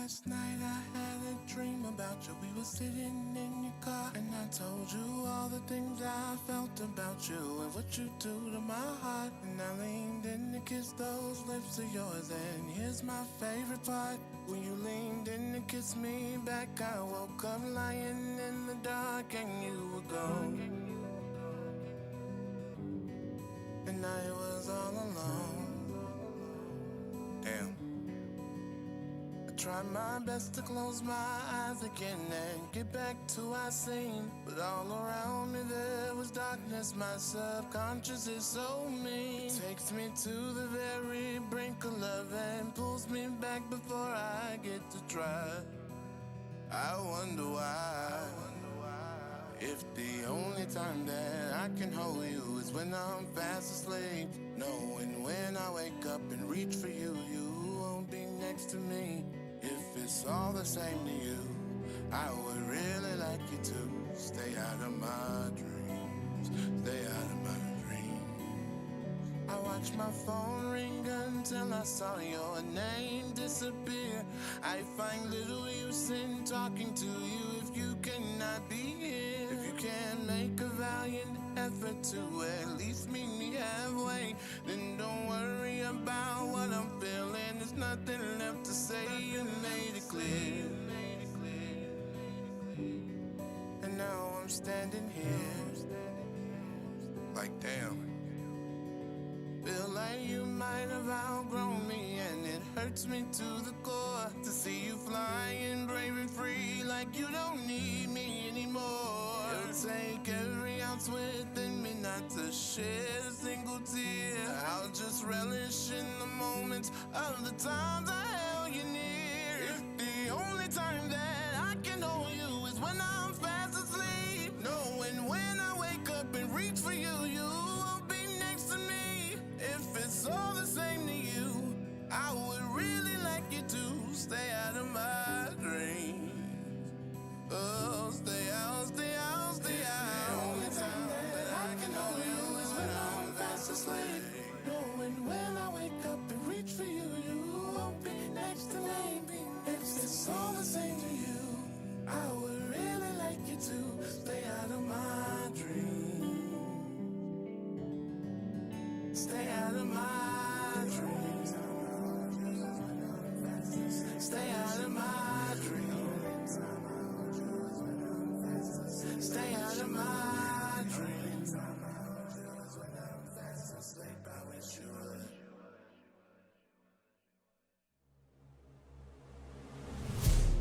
Last night I had a dream about you. We were sitting in your car and I told you all the things I felt about you and what you do to my heart. And I leaned in to kiss those lips of yours. And here's my favorite part. When you leaned in to kiss me back, I woke up lying in the dark and you were gone. And I was all alone. Damn. Tried my best to close my eyes again and get back to our scene, but all around me there was darkness. My subconscious is so mean. It takes me to the very brink of love and pulls me back before I get to try. I wonder why. If the only time that I can hold you is when I'm fast asleep, knowing when I wake up and reach for you, you won't be next to me. If it's all the same to you, I would really like you to stay out of my dreams, stay out of my dreams. I watched my phone ring until I saw your name disappear. I find little use in talking to you if you cannot be here. If you can't make a valiant effort to at least meet me halfway, then don't worry about what I'm feeling. There's nothing left to say, you made it clear. And now I'm standing here, like damn. Feel like you might have outgrown me, and it hurts me to the core to see you flying brave and free like you don't need me anymore. It'll take every ounce within me not to shed a single tear. I'll just relish in the moments of the times I held you near. If the only time that I can hold you is when I'm fast asleep, knowing when I wake up and reach for you, you won't be next to me. If it's all the same to you, I would really like you to stay out of my dreams. Oh, stay out, stay out, stay out. The only time that I can hold you is when I'm fast asleep, knowing when I wake up and reach for you, you won't be next to me. If it's all the same to you, I would really like you to stay out of my dreams. Stay out of my dreams. Stay out of my dreams. Stay out of my dreams. Sleep, I wish you would.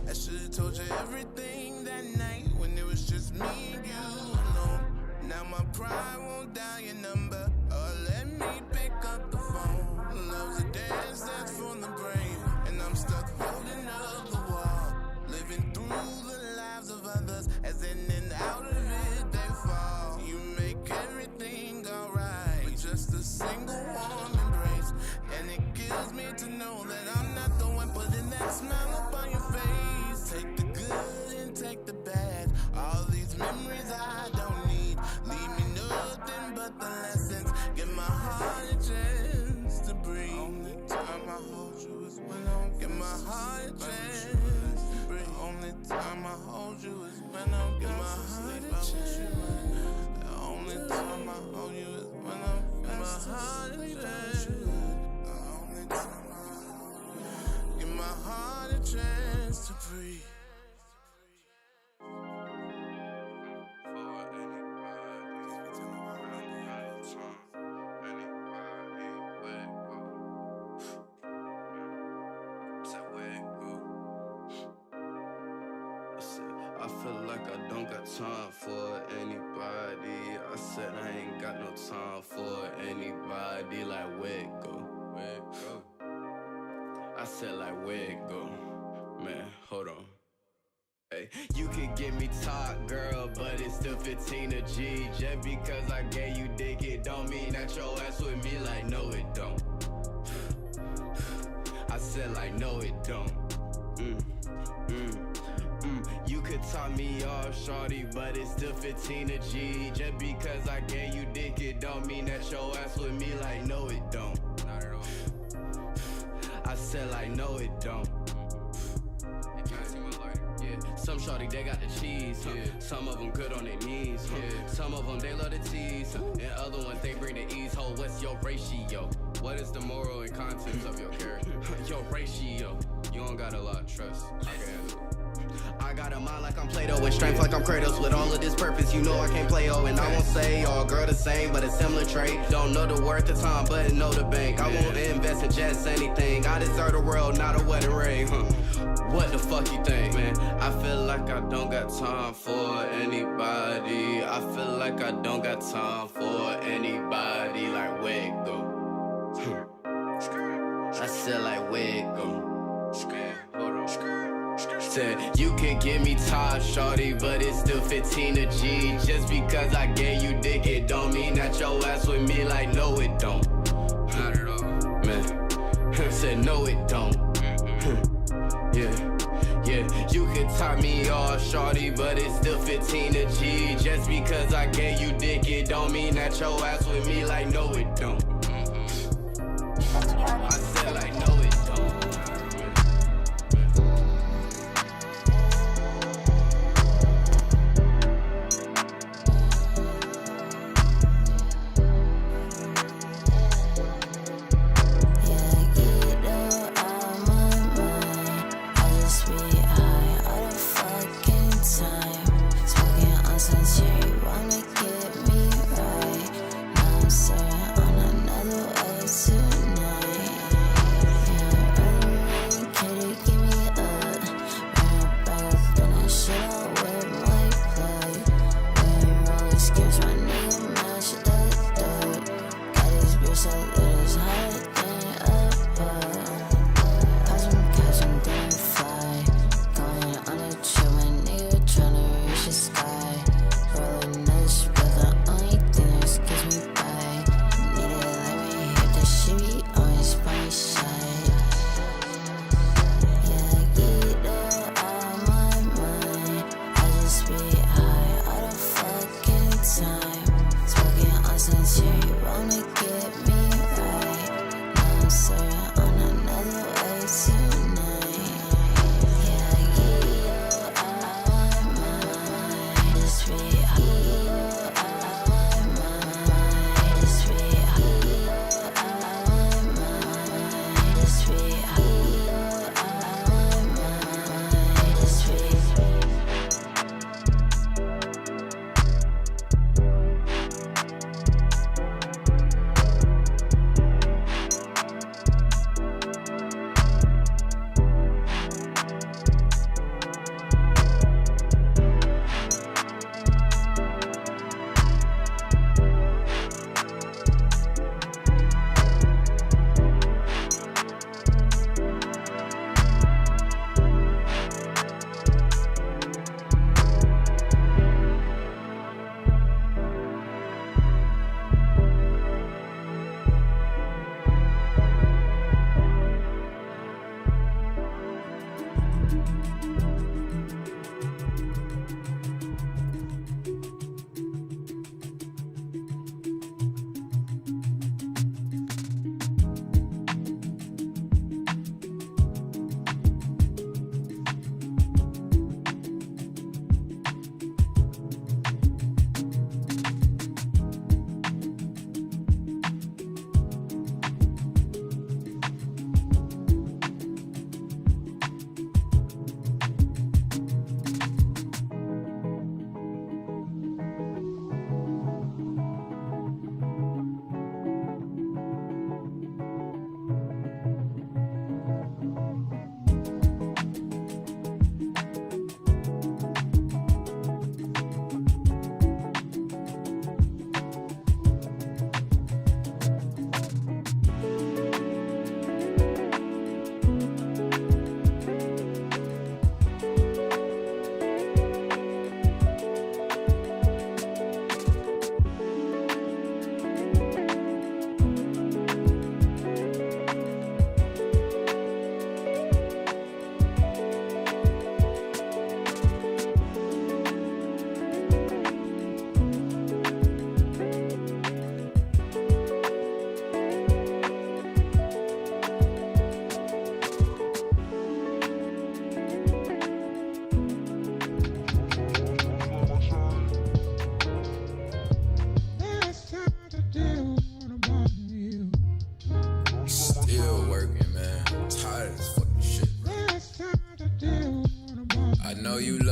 I should've told you everything that night when it was just me and you alone. Now my pride won't dial your number or let me pick up the phone. Love's a dance that's for the brave, and I'm stuck holding up the wall, living through the lives of others as in and out of it they fall. You make everything alright with just a single warm embrace, and it kills me to know that I'm not the one putting that smile up on your face. Take the good and take the bad, all these memories I don't need. Leave me nothing but the lessons, give my heart a chance to breathe. Only time I hold you is when I'm give my heart a chance to breathe. The only time I hold you is when I'm give my heart a chance. The only time I hold you is when I'm give my heart a chance. The only time I hold you, give my heart a chance to breathe. Time for anybody. I said I ain't got no time for anybody. Like where it go? Where it go? I said like where it go? Man, hold on. Hey, you could get me top, girl, but it's still 15 a G. Just because I gave you dick, it don't mean that your ass with me. Like no, it don't. I said like no, it don't. You could top me off, shorty, but it's still 15 a G. Just because I gave you dick, it don't mean that your ass with me. Like, no, it don't. Not at all. I said like, no, it don't. Some shorty, they got the cheese. Some of them good on their knees. Some of them, they love the tease. And other ones, they bring the ease. Ho, what's your ratio? What is the moral and contents of your character? Your ratio. You don't got a lot of trust. I can handle it. I got a mind like I'm Play-Doh and strength like I'm Kratos. With all of this purpose, you know I can't play and I won't say all girl the same, but a similar trait. Don't know the worth of time, but know the bank. I won't invest in just anything. I deserve the world, not a wedding ring. What the fuck you think, man? I feel like I don't got time for anybody. I feel like I don't got time for anybody. Like where it go? I said like where it go? Said you could give me time, shorty, but it's still 15 a G. Just because I gave you dick, it don't mean that your ass with me. Like no, it don't. Not at all, man. Said no, it don't. Yeah, you could top me off, shorty, but it's still 15 a G. Just because I gave you dick, it don't mean that your ass with me. Like no, it don't. I said like no, it don't. Another way tonight.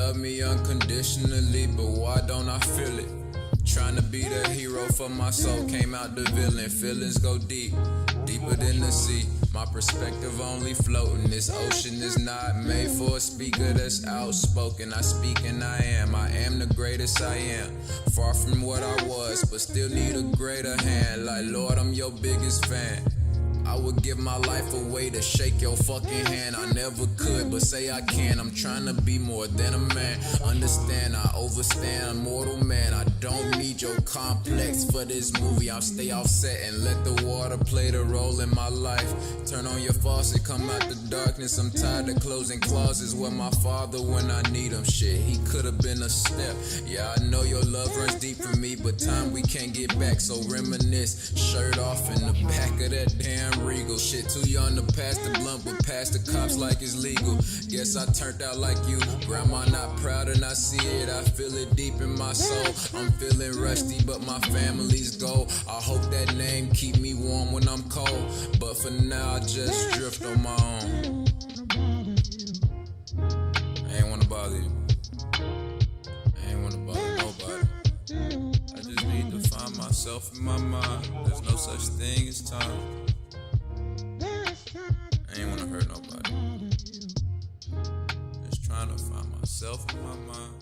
love me unconditionally, but why don't I feel it? Trying to be the hero for my soul, came out the villain. Feelings go deep, deeper than the sea. My perspective only floating. This ocean is not made for a speaker that's outspoken. I speak and I am the greatest I am. Far from what I was, but still need a greater hand. Like, Lord, I'm your biggest fan. I would give my life away to shake your fucking hand. I never could, but say I can. I'm trying to be more than a man. Understand, I overstand, a mortal man. I don't need your complex for this movie. I'll stay offset and let the water play the role in my life. Turn on your faucet, come out the darkness. I'm tired of closing closets where my father when I need him. Shit, he could have been a step. Yeah, I know your love runs deep for me, but time we can't get back, so reminisce. Shirt off in the back of that damn Regal. Shit, too young to pass the blunt, but pass the cops like it's legal. Guess I turned out like you. Grandma not proud and I see it. I feel it deep in my soul. I'm feeling rusty, but my family's goal. I hope that name keep me warm when I'm cold. But for now, I just drift on my own. I ain't wanna bother you. I ain't wanna bother nobody. I just need to find myself in my mind. There's no such thing as time. I ain't wanna hurt nobody. Just trying to find myself in my mind.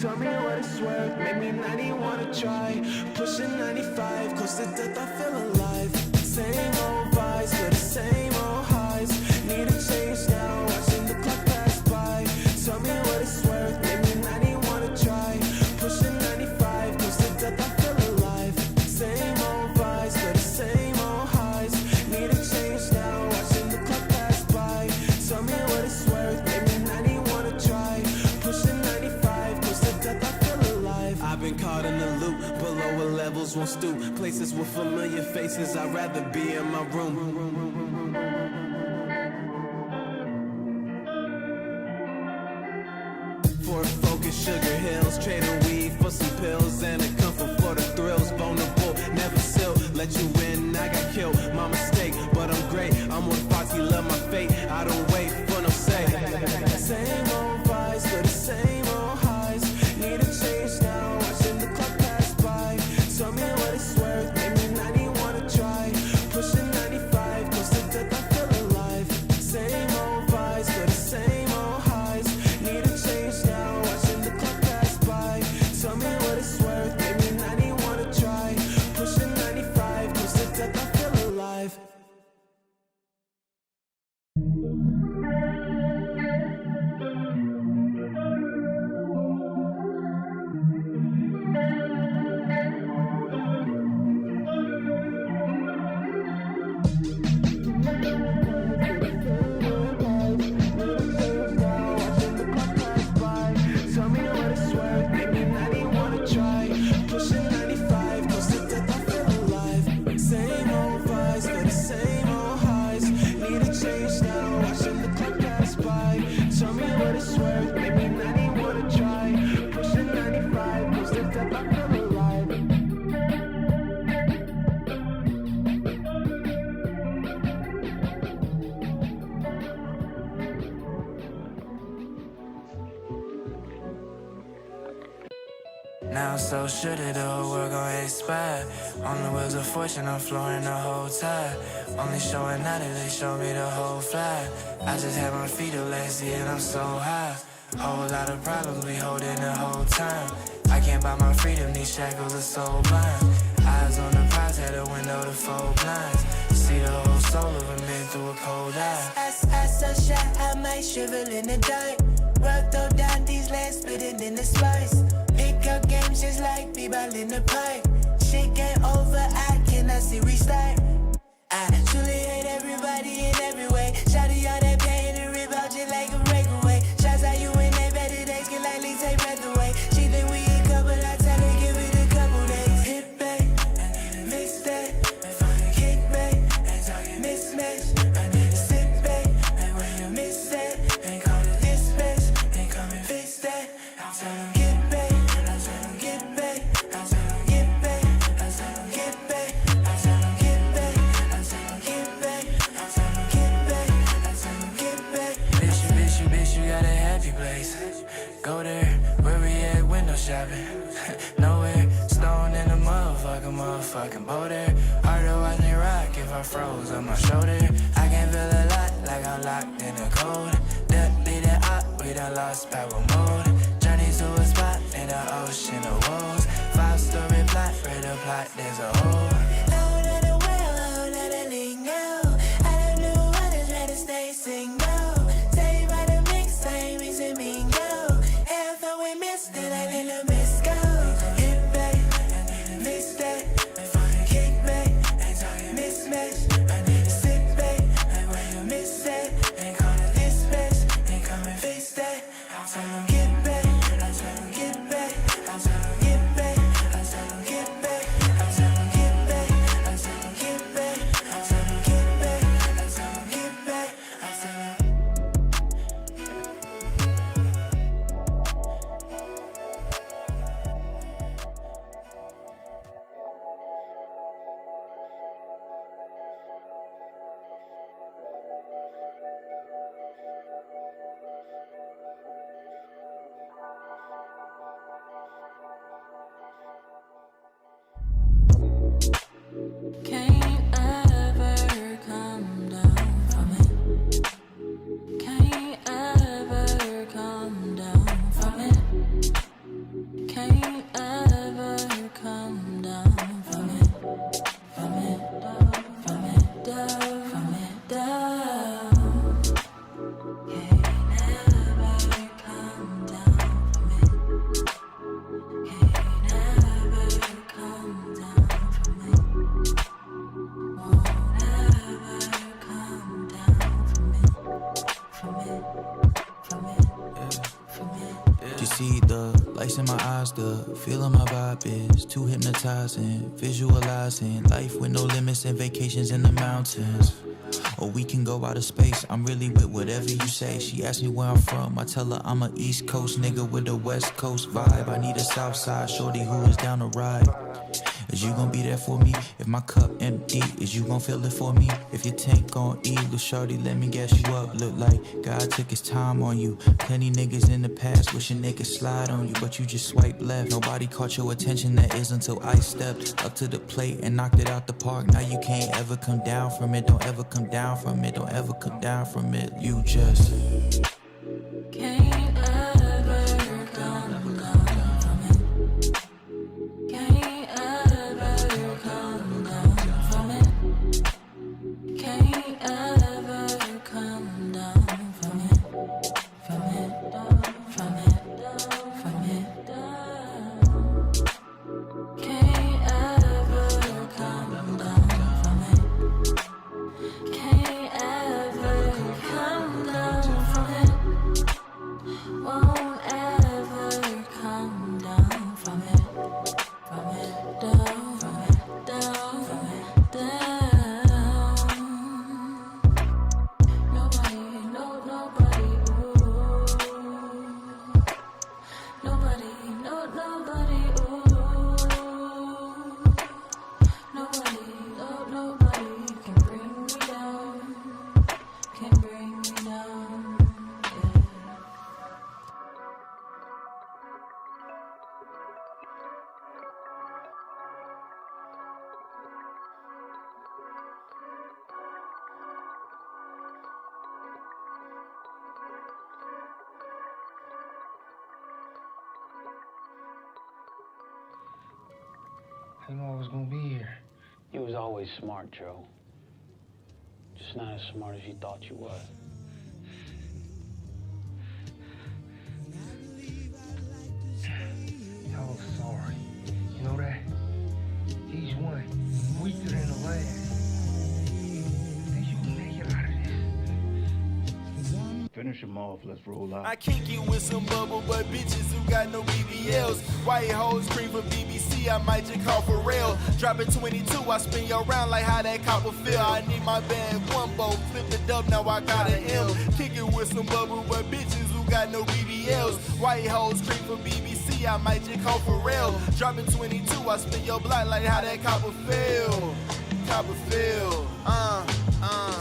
Tell me what it's worth, make me not even wanna try. Pushing 95, close to death, I feel alive. Same old vibes, for the same old highs. Need a change now, watching the clock pass by. Tell me what it's worth, make me not even wanna try. Pushing 95, close to death, I feel alive. Same old vibes, for the same old highs. Need a change now, watching the clock pass by. Tell me what it's worth, make me not even wanna try. Pushing 95, close to death, I feel alive. I've been caught in the loop, below where levels won't stoop. Places with familiar faces, I'd rather be in my room. For focus, sugar hills, trading weed for some pills and a comfort for the thrills. Vulnerable, never still let you in. I got killed, my mistake, but I'm great. I'm on Foxy, love my fate. I don't wait for no say. Same old vibes, for the same old highs. Need a change now, watching the clock pass by. Tell me what it's worth, make me not even wanna try. Pushing 95, close to death, I feel alive. Same old vibes, for the same old highs. Need a change now, watching the clock pass by. Tell me what it's worth, make me not even wanna try. Pushing 95, close to death, I feel alive. Tell me what it's worth, make me not even wanna try. Pushing 95, close to death, I feel alive. Same old vibes, for the same old highs. Need a change now, watching the clock pass by. Tell me what it's worth, make me not even wanna try. Pushing 95, close to death, I feel alive. Now so should it, the whole world gon' expire. On the wheels of fortune, I'm flooring the whole tide. Only showing out if they show me the whole fly. I just had my feet up lazy and I'm so high. Whole lot of problems we holding the whole time. I can't buy my freedom, these shackles are so blind. Eyes on the prize, had a window to fold blinds. See the whole soul of a man through a cold eye. I so shy, I might shrivel in the dark. Work throw down these lands, split it in the spice. Pick up games just like Bbl in the park. Shit game over, I cannot see restart. I truly hate everybody in every way. Shout to y'all that pain and rip out just like a breakaway. Shots out you in they better days, can likely take breath away. She think we a couple, I tell her give it a couple days. Hit back, got a happy place. Go there, where we at, window shopping. Nowhere, stone in the motherfucking boat there. Hard to watch me rock if I froze on my shoulder. I can feel a lot like I'm locked in the cold. That be the op, we done lost power mode. Journey to a spot in the ocean of woes. 5-story plot, read the plot, there's a hole. Hold of the well, hold of the lingo. I don't know what is ready to stay single. Say by the mix, I mix and mingo. Half of we missed it, I let the miss go. Hit back, miss that, kick back, mismatch, sit back, miss that, dispatch, fix that. Get back, get back, get back, get back, get back, get back, get back, Can't ever come down from it. Can't ever come down from it. Can't ever come down from it. From it, down, from it, down, from it, down. Can't ever come down from it. Can't ever come down from it. Won't ever come down from it, from it, from it. You see the lights in my eyes, the feeling my vibe is too hypnotizing. Visualizing life with no limits and vacations in the mountains. Or we can go out of space, I'm really with whatever you say. She asked me where I'm from, I tell her I'm a East Coast nigga with a West Coast vibe. I need a South Side shorty who is down to ride. Is you gon' be there for me? If my cup empty, is you gon' fill it for me? If your tank gon' eat, little shorty, let me gas you up. Look like God took his time on you. Plenty niggas in the past wishing they could slide on you, but you just swipe left. Nobody caught your attention, that is until I stepped up to the plate and knocked it out the park. Now you can't ever come down from it, don't ever come down from it, don't ever come down from it. You just Can't ever come down from it. Can't ever come down from it. Can't ever come down from it. From it, down, from it, down, from it, down. Can't ever come down from it. Can't ever come down from it. Won't ever come down from it. From it, down, from it, down, from it, down. Nobody, nobody, ooh. Nobody, nobody, ooh. Nobody can bring me down. Can bring me down, yeah. I knew I was gonna be here. You was always smart, Joe. Just not as smart as you thought you was. Y'all sorry. You know that? Each one weaker than the last. Think you can make it out of this? Finish them off, let's roll out. I kick it with some bubble butt bitches who got no BBLs. White hoes scream for BBC, I might just call for real. Dropping 22, I spin your round like how that copper feel. I need my bag one bow, flip the dub, now I got an M. Kick it with some bubble butt bitches who got no BBLs. White hoes scream for BBC, I might just call for real. Dropping 22, I spin your block like how that copper feel. Copper feel,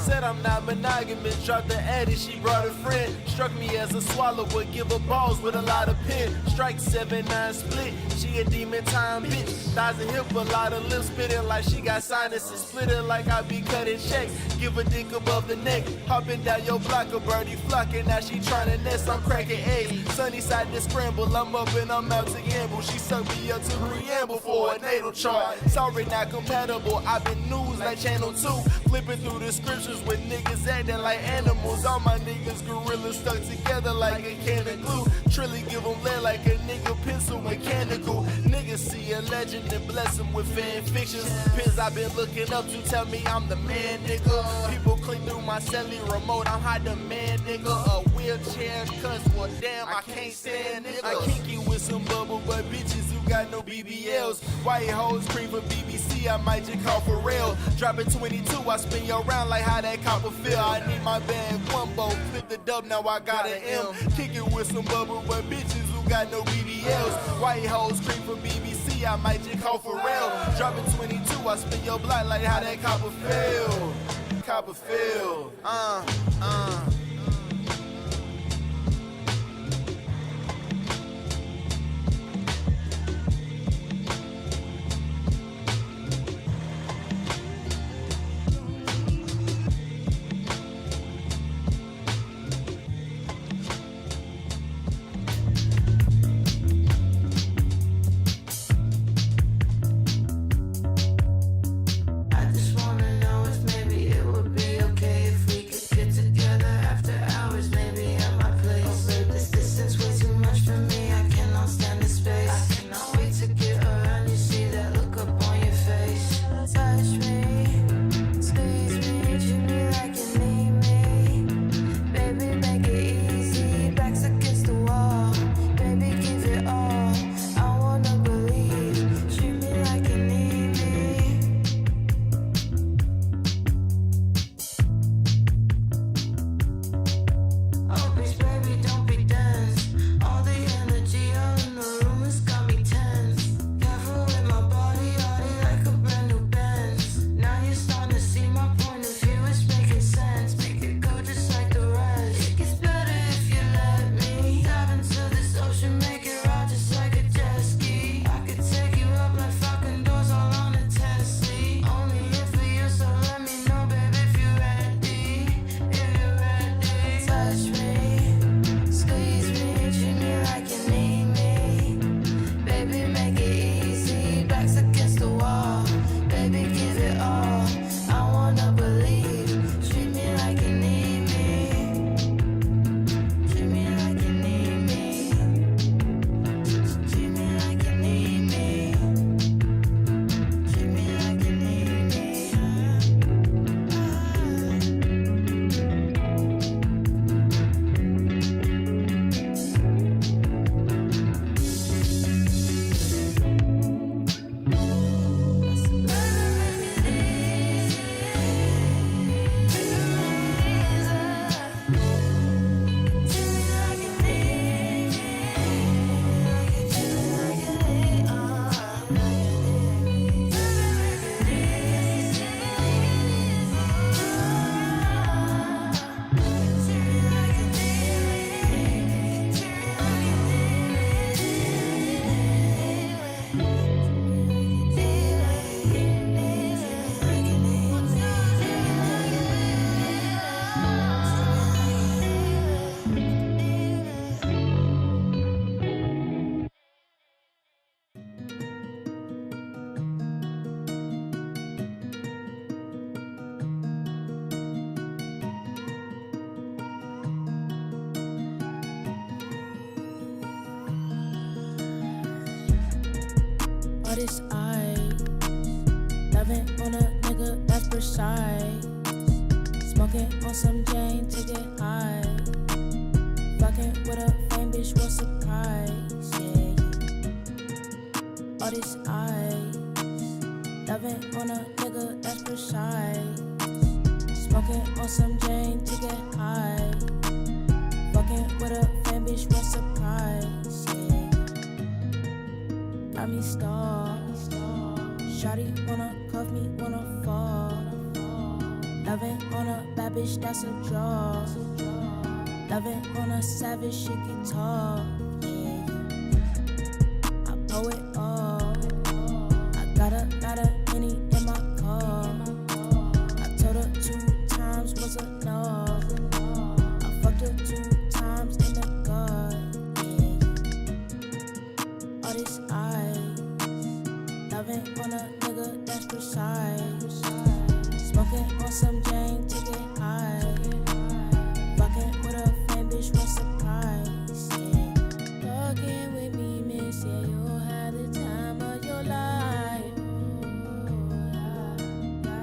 said I'm not monogamous. Dropped the addy, she brought a friend. Struck me as a swallow, would give her balls with a lot of pen. Strike 7-9 split, she a demon time bitch. Thighs and hip, a lot of lips spitting like she got sinuses. Split it like I be cutting checks. Give a dick above the neck. Hopping down your block, a birdie flocking. Now she tryna nest, I'm cracking eggs. Sunny side to scramble, I'm up and I'm out to gamble. She sucked me up to preamble for a natal chart. Sorry, not compatible. I've been news like Channel 2. Flipping through the scriptures with niggas acting like animals. All my niggas gorillas stuck together like a can of glue. Trilly give them lead like a nigga pencil mechanical. Niggas see a legend and bless them with fan fictions. Pins I've been looking up to tell me I'm the man, nigga. People click through my celly remote, I'm high demand, nigga. A wheelchair cuss, well damn, I can't stand niggas. I kinky with some bubble butt bitches who got no BBLs. White hoes cream for BBC, I might just call for real. Dropping 22, I spin your round like how that copper feel. I need my bag, one bow, flip the dub, now I got an M. Kick it with some bubble butt bitches who got no BBLs. White hoes cream for BBC, I might just call for real. Dropping 22, I spin your block like how that copper feel. Copper feel, This I loving on a nigga that's for Shai. Smoking on some Jane to get high. Fucking with a fame bitch, what surprise, yeah. All this I loving on a nigga that's for Shai. Smoking on some Jane to get high. Fucking with a fame bitch, what surprise, yeah. Got me stalled. Shawty wanna cuff me, wanna fall. Loving on a bad bitch. that's a draw. Loving on a savage, she guitar. Yeah, I pull it all. I got a lot of Henny in my car. I told her 2 times was enough. I fucked her 2 times in the gut. Yeah, all this ice. Loving on a nigga that's precise. Smoking on some Jane to get high. Fucking with a fan, bitch, what surprise, yeah. Fucking with me, miss, yeah, you'll have the time of your life.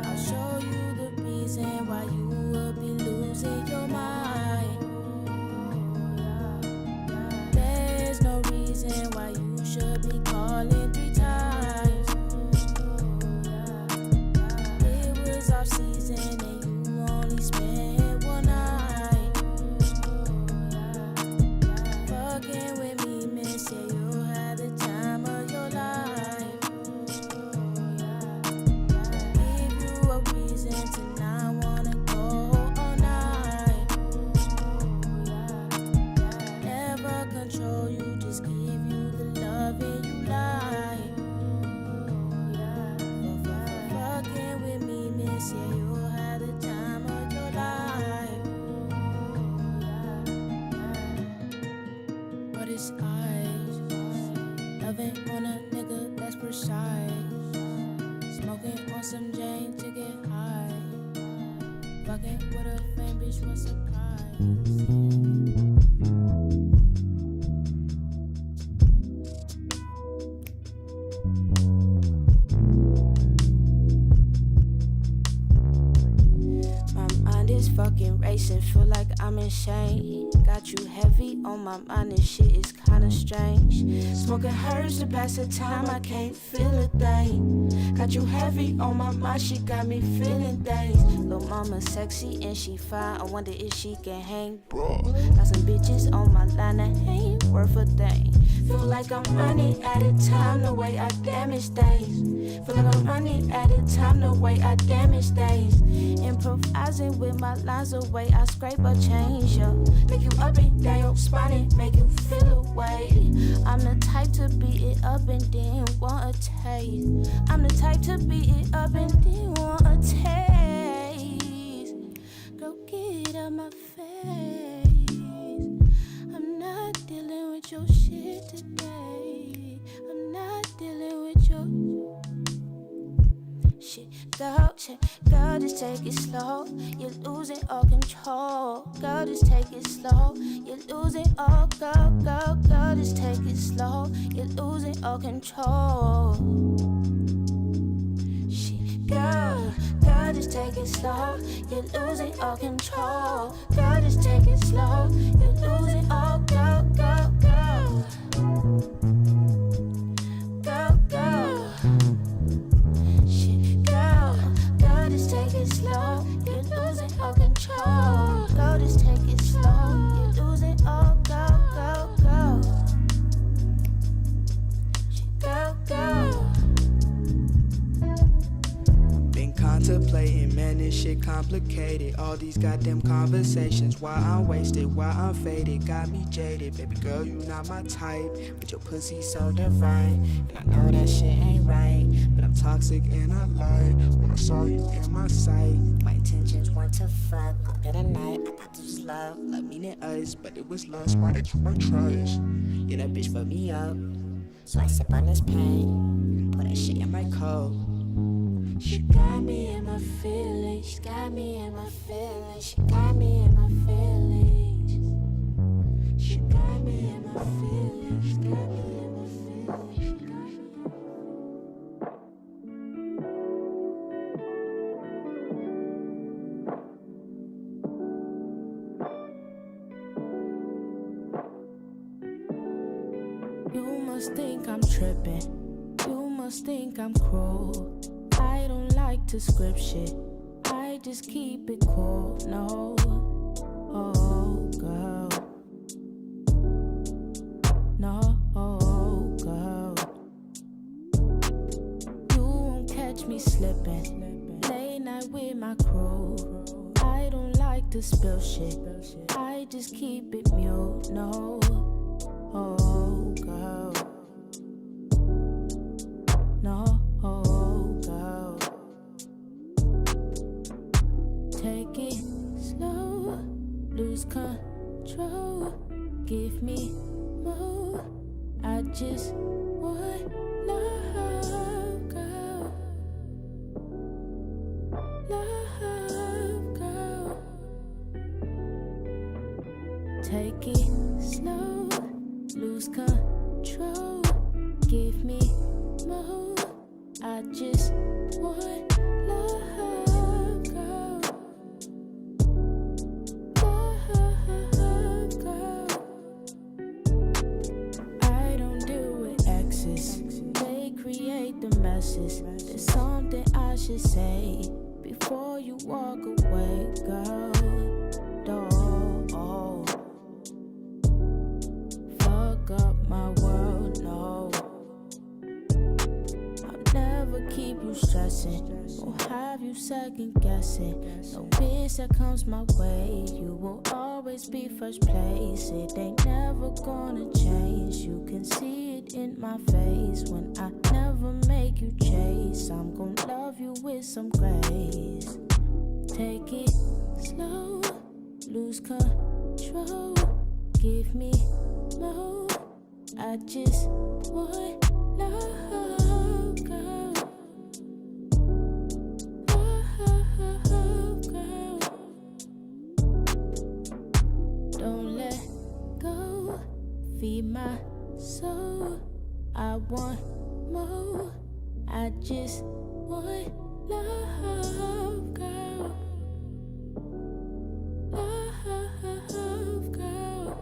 I'll show you the reason why you will be losing your mind. There's no reason why you should be calling 3 times. It was off season and you only spent 1 night. Fucking with me, miss, yeah, you'll have the time of your life. Give you a reason to not wanna go all night. Never control you, just give you the loving you like. Fucking with me, miss, yeah, you'll have the time of your life. But it's ice. Loving on a nigga that's precise. Smoking on some Jane to get high. Fucking with a fan, bitch, what surprise. My mind is fucking racing, feel like I'm in shame. Got you heavy on my mind, and shit is kinda strange. Smoking herbs to pass the time, I can't feel a thing. Got you heavy on my mind, she got me feeling things. Lil' mama sexy and she fine, I wonder if she can hang, bro. Got some bitches on my line that ain't worth a thing. Feel like I'm running out of time, the way I damage things. Feel like I'm running out of time, the way I damage things. Improvising with my lines, the way I scrape or change, yo. Make you up and down your spine and make you feel away. I'm the type to beat it up and then want a taste. I'm the type to beat it up and then want a taste. Go get out my face. I'm not dealing with your shit today. I'm not dealing with your shit. Girl, just take it slow. You're losing all control. Girl, just take it slow. You're losing all, girl, just take it slow. You're losing all control. Shit, girl, just take it slow. You're losing all control. Girl, just take it slow. You're losing all, girl. Take it slow, you're losing all control. Go, just take it slow, you're losing all, go. Been contemplating, man, this shit complicated. All these goddamn conversations, why I'm wasted, why I'm faded, got me jaded. Baby girl, you not my type, but your pussy so divine. And I know that shit ain't right, but I'm toxic and I lied. When I saw you in my sight, my intentions weren't to fuck. At a night, I thought this was love meaning us, but it was lust. Why did you my trust? Yeah, that bitch fucked me up, so I sip on this pain, put that shit in my coat. She got me in my feelings, she got me in my feelings, she got me in my feelings. She got me in my feelings, she got me in my feelings. You must think I'm tripping, you must think I'm cruel. I don't like to script shit, I just keep it cool, no. Oh, girl. No, girl. You won't catch me slipping, late night with my crew. I don't like to spill shit. I just keep it mute, no. Oh, girl. No, girl. Take it slow, lose control. Give me more. I just want love, girl. Love, girl. Take it slow, lose control. Give me more. I just want love, girl. Love, girl. I don't deal with exes. They create the messes. There's something I should say before you walk away, girl. Don't fuck up my world, no. I'll never keep you stressing, or have you second guessing. No bitch that comes my way, you will always be first place. It ain't never gonna change. You can see it in my face when I never make you chase. I'm gonna love you with some grace. Take it slow, lose control. Give me more. I just want love, girl. Love, girl. Don't let go. Feed my soul. I want more. I just want love, girl. Love, girl.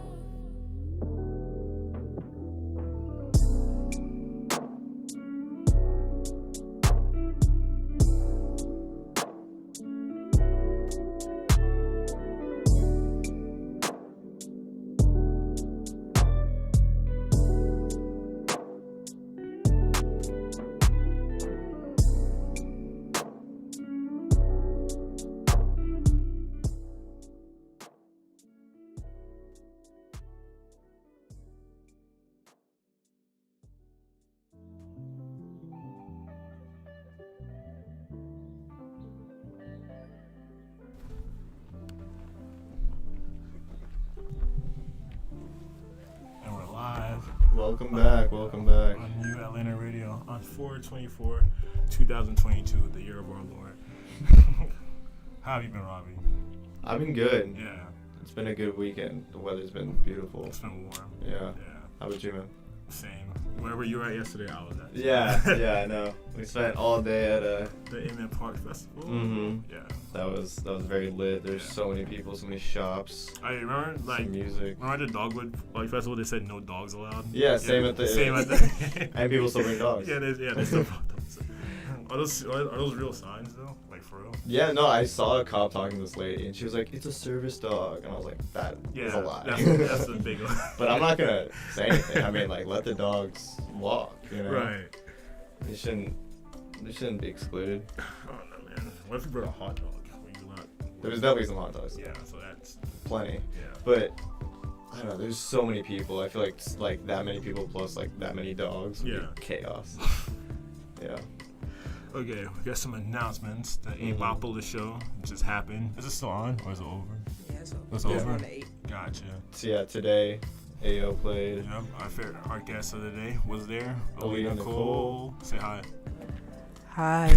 Welcome back. On New Atlanta Radio on 4/24/2022, the year of our Lord. How have you been, Robbie? I've been good. Yeah. It's been a good weekend. The weather's been beautiful. It's been warm. Yeah. How about you, man? Same. Wherever you were at yesterday, I was at. Yeah, I know. We spent all day at the A.M Park Festival. Mm-hmm. Yeah. That was very lit. There's so many people, so many shops. I remember some music. Remember the Dogwood Festival? They said no dogs allowed. Yeah, same at the. And people still bring dogs. Yeah, they still brought dogs. Are those real signs though? Like for real? Yeah, no, I saw a cop talking to this lady, and she was like, "It's a service dog," and I was like, "That is a lie." That's the big one. But I'm not gonna say anything. I mean, like, let the dogs walk. You know? Right. They shouldn't be excluded. I don't know, man. What if you brought a hot dog? There's definitely some hot dogs. Yeah, so that's plenty. Yeah. But I don't know. There's so many people. I feel like that many people plus like that many dogs. Would be chaos. Yeah. Okay, we got some announcements. The A.M Aaliyah show just happened. Is it still on or is it over? Yeah, it's over. It's over. On 8. Gotcha. So yeah, today A.O. played. Yep. Our guest of the day was there. Aaliyah Nicole. Say hi. Hi.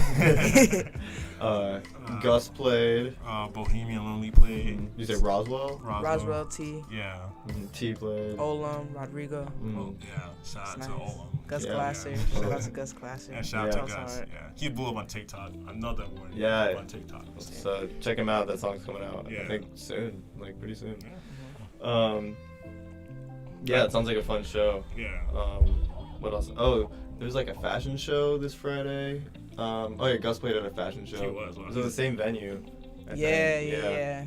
Gus played. Bohemian Lonely played. You say Roswell? Roswell T. Yeah. T played. Olam, Rodrigo. Oh, yeah. Shout out to Olam. Gus Classic. Shout out to Gus Classic. And shout out to Gus. Yeah. He blew up on TikTok. Another one. Yeah. On TikTok. So check him out. That song's coming out. Yeah. I think soon. Like pretty soon. Yeah. Yeah, it sounds like a fun show. Yeah. What else? Oh, there's like a fashion show this Friday. Gus played at a fashion show. He was. It was at the same venue. Yeah.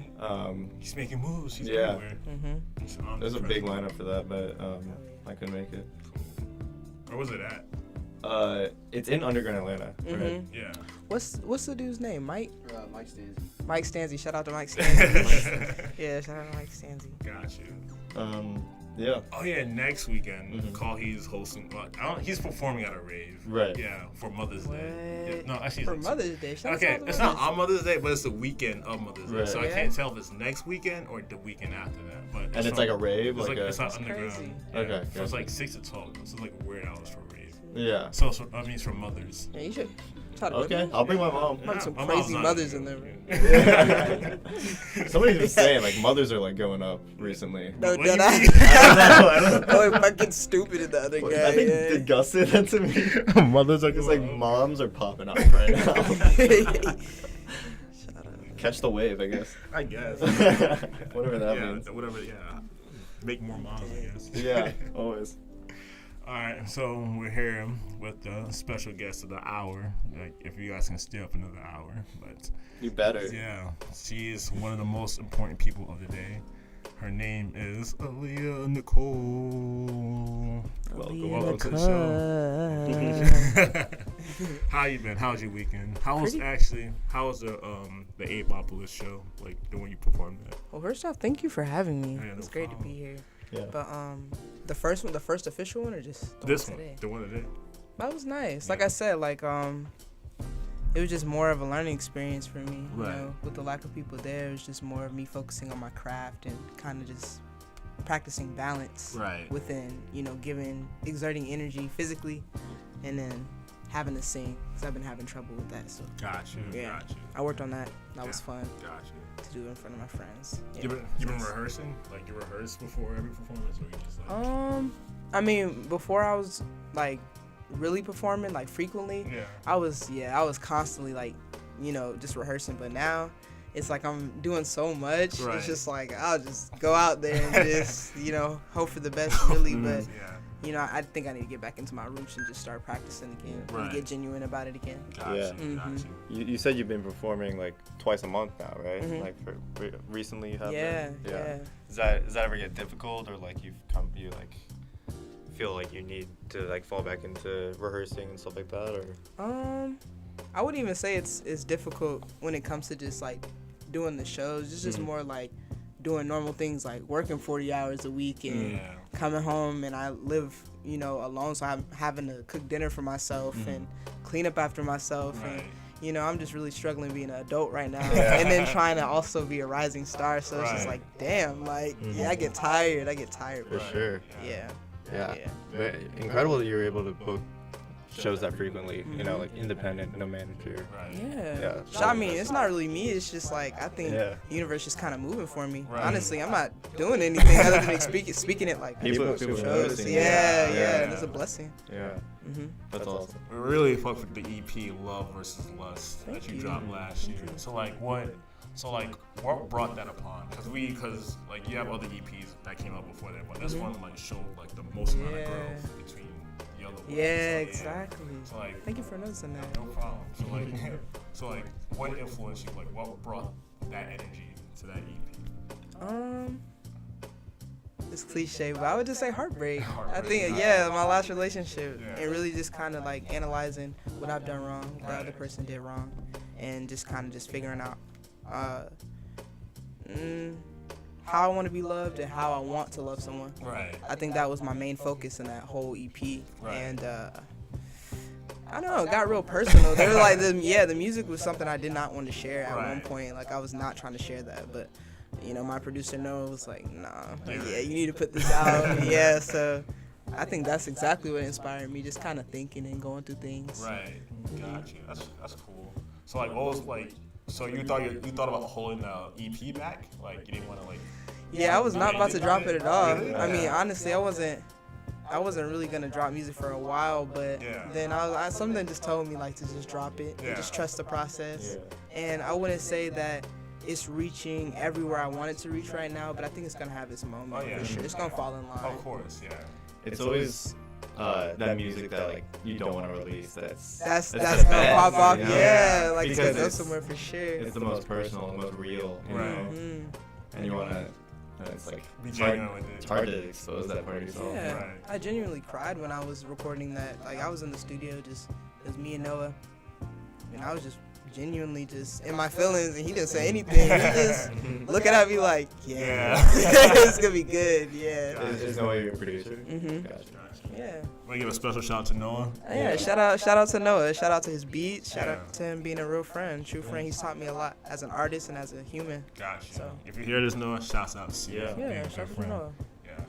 He's making moves. He's everywhere. Mm-hmm. There's a big lineup for that, but I couldn't make it. Where was it at? It's in Underground Atlanta. Mm-hmm. Right? Yeah. What's the dude's name? Mike? Mike Stanzi. Mike Stanzi. Shout out to Mike Stanzi. Yeah, shout out to Mike Stanzi. Got you. Yeah. Oh yeah, next weekend, he's hosting. He's performing at a rave. Right. Yeah, for Mother's Day. Yeah, no, actually, for Mother's Day. Okay, it's not on Mother's Day, but it's the weekend of Mother's Day. Right. So I can't tell if it's next weekend or the weekend after that. But it's like a rave, it's not underground. Crazy. Yeah. Okay. So it's like 6 to 12. So it's like weird hours for a rave. Yeah. So I mean, it's for mothers. Yeah, you should. Okay, I'll bring my mom. Might be some crazy mothers in there. Somebody was saying like mothers are like going up recently. No, did I don't know. Oh, fucking stupid in the other guy. I think did Gus say that to me? Mothers are it's like moms are popping up right now. Catch the wave, I guess. I guess. Whatever that means. Whatever. Yeah. Make more moms, I guess. Yeah, always. All right, so we're here with the special guest of the hour. Like, if you guys can stay up another hour, but you better. Yeah, she is one of the most important people of the day. Her name is Aaliyah Nicole. Welcome to the show. How you been? How's your weekend? How was the A.M Aaliyah show? Like the one you performed at? Well, first off, thank you for having me. Yeah, it's great to be here. Yeah. But the first one, the first official one, or just this one one today? The one today. That was nice. Like I said, like it was just more of a learning experience for me. You know, with the lack of people there, it was just more of me focusing on my craft and kind of just practicing balance. Right. Within, exerting energy physically, and then having to sing, because I've been having trouble with that. So. Got you. I worked on that. That was fun. Got you. To do in front of my friends. Yeah. You been rehearsing? Like you rehearse before every performance, or you just like? I mean, before I was like really performing like frequently, I was constantly like, just rehearsing. But now it's like I'm doing so much. Right. It's just like I'll just go out there and just hope for the best, really. But I think I need to get back into my roots and just start practicing again and get genuine about it again. Gotcha. You said you've been performing like twice a month now, right? Mm-hmm. Like recently you have. Yeah. Does that ever get difficult, or like you feel like you need to like fall back into rehearsing and stuff like that, or? I wouldn't even say it's difficult when it comes to just like doing the shows. It's just more like doing normal things like working 40 hours a week and coming home, and I live, alone, so I'm having to cook dinner for myself and clean up after myself, and I'm just really struggling being an adult right now, and then trying to also be a rising star. So it's just like, damn, like I get tired. For sure. Yeah. But incredible that you're able to book shows that frequently, like independent, no manager. Yeah. I mean, it's not really me. It's just like I think the universe is kind of moving for me. Honestly, I'm not doing anything other than speaking it like people shows. Yeah. It's a blessing. Yeah. That's awesome. We really fucked with the EP Love versus Lust that you dropped last year. So what brought that upon? Because you have other EPs that came out before that, but this one showed like the most amount of growth between the other ones. Yeah, exactly. So thank you for noticing that. No problem. So what influenced you? Like what brought that energy to that EP? It's cliche, but I would just say heartbreak. I think, my last relationship, and really just kind of like analyzing what I've done wrong, what the other person did wrong, and just kind of just figuring out how I want to be loved and how I want to love someone. I think that was my main focus in that whole EP, and I don't know, it got real personal. They were like, the music was something I did not want to share at one point. Like I was not trying to share that, but my producer Nowell was like, nah, you need to put this out. So I think that's exactly what inspired me, just kind of thinking and going through things. Right, gotcha. That's cool. So what was so you thought about holding the EP back? Like you didn't want to Yeah, I was not about to drop it at all. I mean, honestly, I wasn't really gonna drop music for a while, but then something just told me to just drop it and just trust the process. And I wouldn't say that it's reaching everywhere I want it to reach right now, but I think it's gonna have its moment for sure. It's gonna fall in line. Of course, It's always that music that you don't want to release. That's gonna pop off. It's gonna go somewhere for sure. It's the most personal, the most real, and you wanna. It's it's hard to expose that part of yourself. I genuinely cried when I was recording that. I was in the studio, it was me and Noah, and I was just genuinely just in my feelings, and he didn't say anything. He just looking at me like, yeah. It's gonna be good. Yeah. There's no way you're a producer. Gotcha. Yeah. Want to give a special shout out to Noah? Yeah, shout out to Noah. Shout out to his beats. Shout out to him being a real friend, true friend. He's taught me a lot as an artist and as a human. Gotcha. So. If you hear this, Noah, shouts out to you. Yeah, shout out to Noah. Yeah.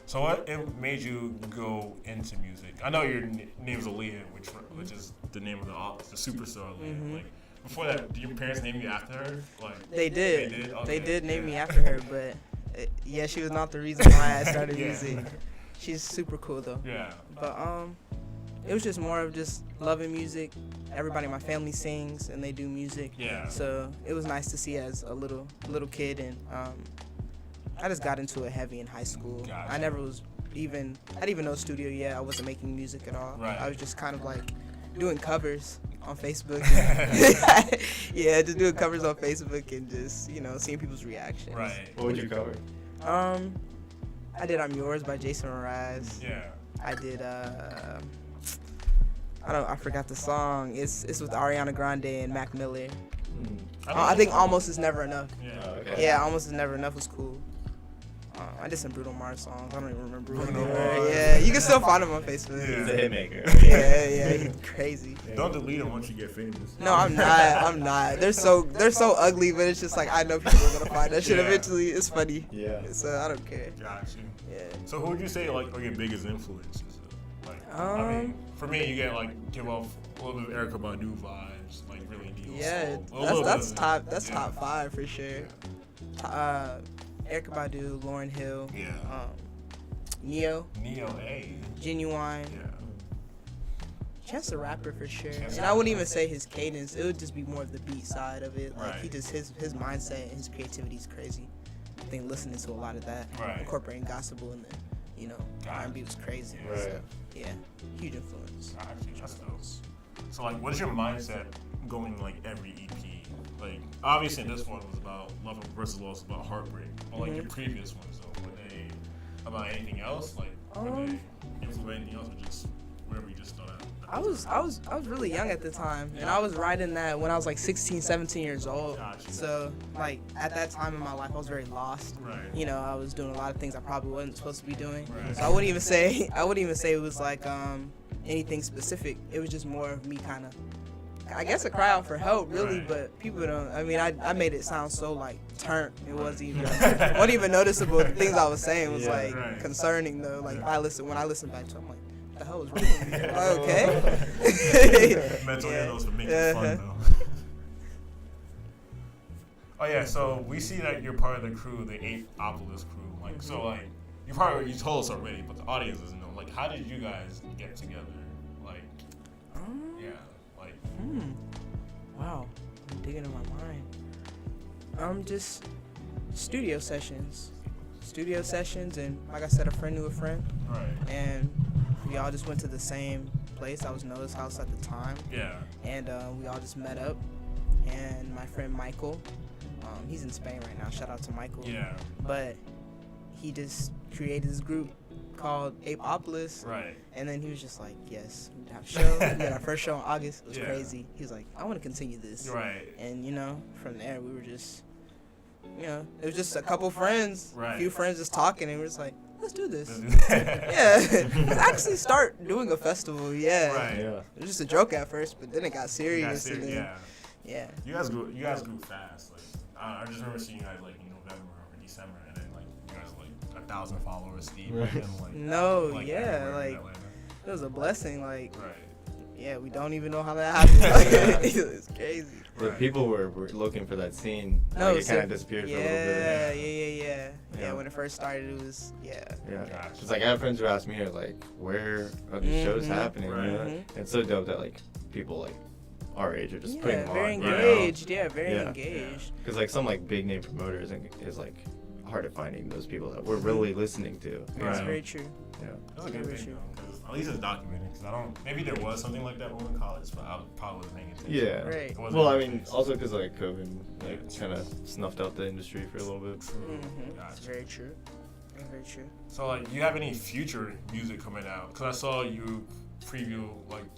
So what made you go into music? I know your name's Aaliyah, which is the name of the superstar Aaliyah. Like before that, did your parents name you after her? Like they did. They did. Okay. They did name me after her, but she was not the reason why I started music. She's super cool though. Yeah. But it was just more of just loving music. Everybody in my family sings and they do music. Yeah. So it was nice to see as a little kid, and I just got into it heavy in high school. Gotcha. I didn't even know studio yet. I wasn't making music at all. Right. I was just kind of like doing covers on Facebook. Yeah, just doing covers on Facebook and just, seeing people's reactions. Right. What would you cover? I did I'm Yours by Jason Mraz. Yeah. I did I forgot the song. It's with Ariana Grande and Mac Miller. I think Almost Is Never Enough. Yeah. Okay. Yeah, Almost Is Never Enough was cool. I did some Bruno Mars songs. I don't even remember. Bruno Mars. Yeah, you can still find him on Facebook. He's a hitmaker. Yeah, he's crazy. Don't delete him once you get famous. No, I'm not. They're so ugly, but it's just like I know people are gonna find that shit eventually. It's funny. Yeah. So I don't care. Got you. Yeah. So who would you say are your biggest influences? Like, I mean, for me, you get give off a little bit of Erykah Badu vibes, like really neo soul. That's top 5 for sure. Erykah Badu, Lauryn Hill, Neo, Genuine, Chance the Rapper for sure. And I wouldn't even say his cadence; it would just be more of the beat side of it. Like he just his mindset and his creativity is crazy. I think listening to a lot of that, incorporating gospel and then R&B was crazy. Right. So, yeah, huge influence. So like, what's your mindset going every EP? Like, obviously this one was about love versus loss, about heartbreak. But your previous ones, though, were they about anything else? Like, were they influenced anything else, or just whatever you just thought of? I was really young at the time, and I was writing that when I was 16, 17 years old. Gotcha. So at that time in my life, I was very lost. Right. I was doing a lot of things I probably wasn't supposed to be doing. Right. So I wouldn't even say it was anything specific. It was just more of me kind of, I guess, a cry out for help, really. Right. But people don't. I mean, I made it sound so turned. It wasn't even noticeable. The things I was saying was concerning though. Like when I listen back to it, I'm like, what the hell was wrong with me? Okay. Mental illness would make it fun though. Oh yeah, so we see that you're part of the crew, the A.M crew. You told us already, but the audience doesn't know. How did you guys get together? Wow, I'm digging in my mind. Just studio sessions, and like I said, a friend knew a friend. Right. And we all just went to the same place. That was Noah's house at the time. Yeah. And we all just met up. And my friend Michael, he's in Spain right now. Shout out to Michael. Yeah. But he just created this group called A.M Aaliyah. Right. And then he was just like, yes, we have a show. We had our first show in August. It was crazy. He was like, I want to continue this. Right. And, from there, we were just, it was just a couple friends, a few friends just talking, and we were just like, let's do this. Let's actually start doing a festival. Right. It was just a joke at first, but then it got serious. And then, yeah. You guys grew fast. I just remember seeing you guys in November or December, and then you guys 1,000 followers deep. Right. And, it was a blessing. Yeah, we don't even know how that happened. It's crazy. But people were looking for that scene. It kind of disappeared for a little bit. Yeah, when it first started, it was, It's I have friends who ask me, where are these shows happening? Right. It's so dope that, people, our age are just putting them on. Very engaged. Very engaged. Because, some, big name promoters is, hard at finding those people that we're really listening to. That's very true. Yeah. That's a good thing, because at least it's documented. Because maybe there was something like that when we were in college, but I probably wasn't paying attention. Yeah. Right. Well, I mean, also because COVID, kind of snuffed out the industry for a little bit. That's very true. Very true. So, you have any future music coming out? Because I saw you preview,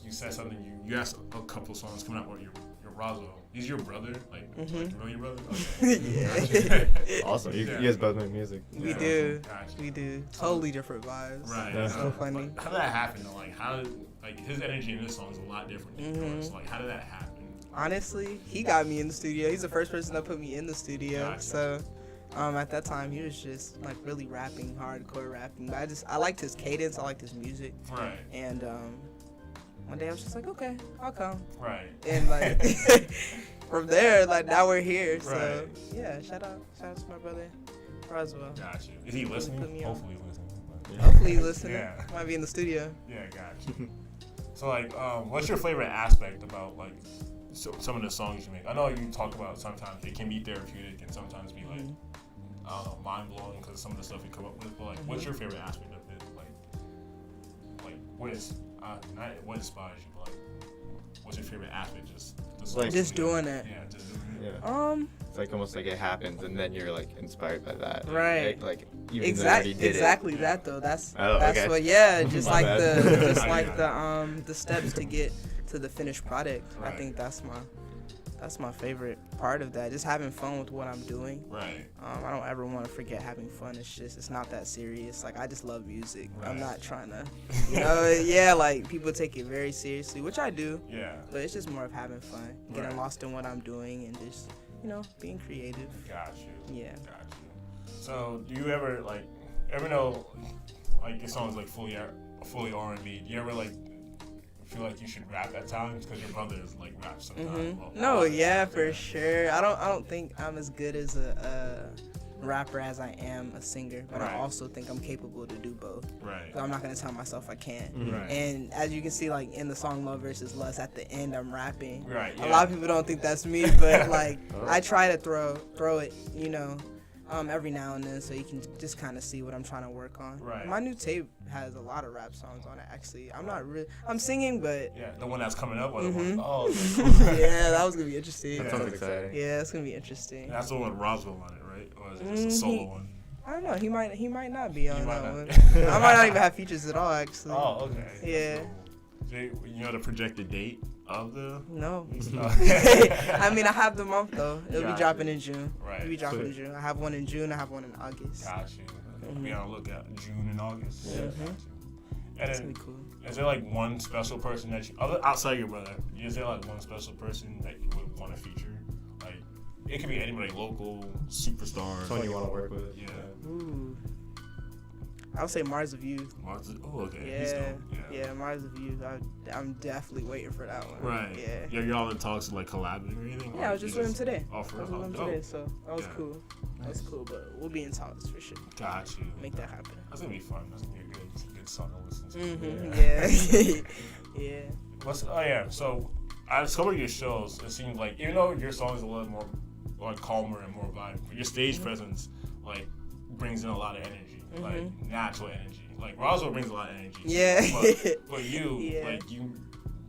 you said something. You asked a couple songs coming out with your Roswell, he's your brother? Like really your brother? Okay. Yeah. Awesome. You guys both make music. We do. We do. Totally different vibes. Right. That's so funny. How did that happen though? Like his energy in this song is a lot different than yours. Like how did that happen? Honestly, he got me in the studio. He's the first person that put me in the studio. Gotcha. So at that time he was just like really rapping, hardcore rapping. But I liked his cadence, I liked his music. Right. And one day I was just like, okay, I'll come. Right. And like from there, like now we're here. So Right. yeah, shout out to my brother Roswell. Got you. Is he listening? Hopefully he's listening. Hopefully he's listening. Yeah. Might be in the studio. Yeah, got you. So like, what's your favorite aspect about like some of the songs you make? I know you talk about sometimes it can be therapeutic and sometimes be like, I don't know, mind blowing because some of the stuff you come up with. But like, what's your favorite aspect of it? Like what is not what inspires you, but like, what's your favorite aspect? Just doing it. Yeah, just doing it. Yeah. It's like almost like it happens and then you're like inspired by that. Right. Like even though you already did exactly it. that though. That's okay. what. Yeah, just My like bad. the steps to get to the finished product. Right. I think that's my favorite part of that. Just having fun with what I'm doing. Right. I don't ever want to forget having fun. It's not that serious. Like I just love music. Right. I'm not trying to, yeah, like people take it very seriously, which I do. Yeah. But it's just more of having fun, getting lost in what I'm doing, and just being creative. Got you. Yeah. Got you. So do you ever know like your songs like fully R&B? Do you ever like feel like you should rap at times because your brother is like rap sometimes? Well, for sure. I don't think I'm as good as a rapper as I am a singer, but I also think I'm capable to do both. Right. So I'm not gonna tell myself I can't. Right. And as you can see, like in the song "Love versus Lust," at the end I'm rapping. Right. Yeah. A lot of people don't think that's me, but like I try to throw it, every now and then, so you can just kind of see what I'm trying to work on. Right. My new tape has a lot of rap songs on it. Actually, I'm singing, but yeah, the one that's coming up. Or Mhm. the one, oh, okay. Yeah, that was gonna be interesting. That sounds exciting. Yeah, it's gonna be interesting. And that's the one with Roswell on it, right? Or is it just a solo one? I don't know. He might not be on that not. one. I might not even have features at all, actually. Oh, okay. Yeah. You know the projected date of the? No. Oh. I mean, I have the month though. It'll be Gotcha. dropping in June. Right. It'll be dropping in June. I have one in June. I have one in August. Got you. Be on the lookout June and August. Yeah. Got you. And That's then, gonna be cool. is there like one special person that you, outside your brother, is there like one special person that you would want to feature? Like, it could be anybody, local, superstar. Someone you want to work with. Yeah. Ooh. I would say Mars of Youth. Oh, okay. Yeah. He's dope. Yeah, Mars of Youth. I'm definitely waiting for that one. Right. Yeah. Y'all in talks like collabing or anything? Yeah, I was just with him today. Oh, for I was real? with him Dope. today, so that was Yeah. cool. That was cool, but we'll be in talks for sure. Got you. Make that happen. That's gonna be fun. That's gonna be a good song to listen to. Mm-hmm. Yeah. Yeah. So I discovered your shows. It seems like even though your song is a little more like calmer and more vibe, your stage presence like brings in a lot of energy, like natural energy. Like Roswell brings a lot of energy. Yeah. But you Yeah. like you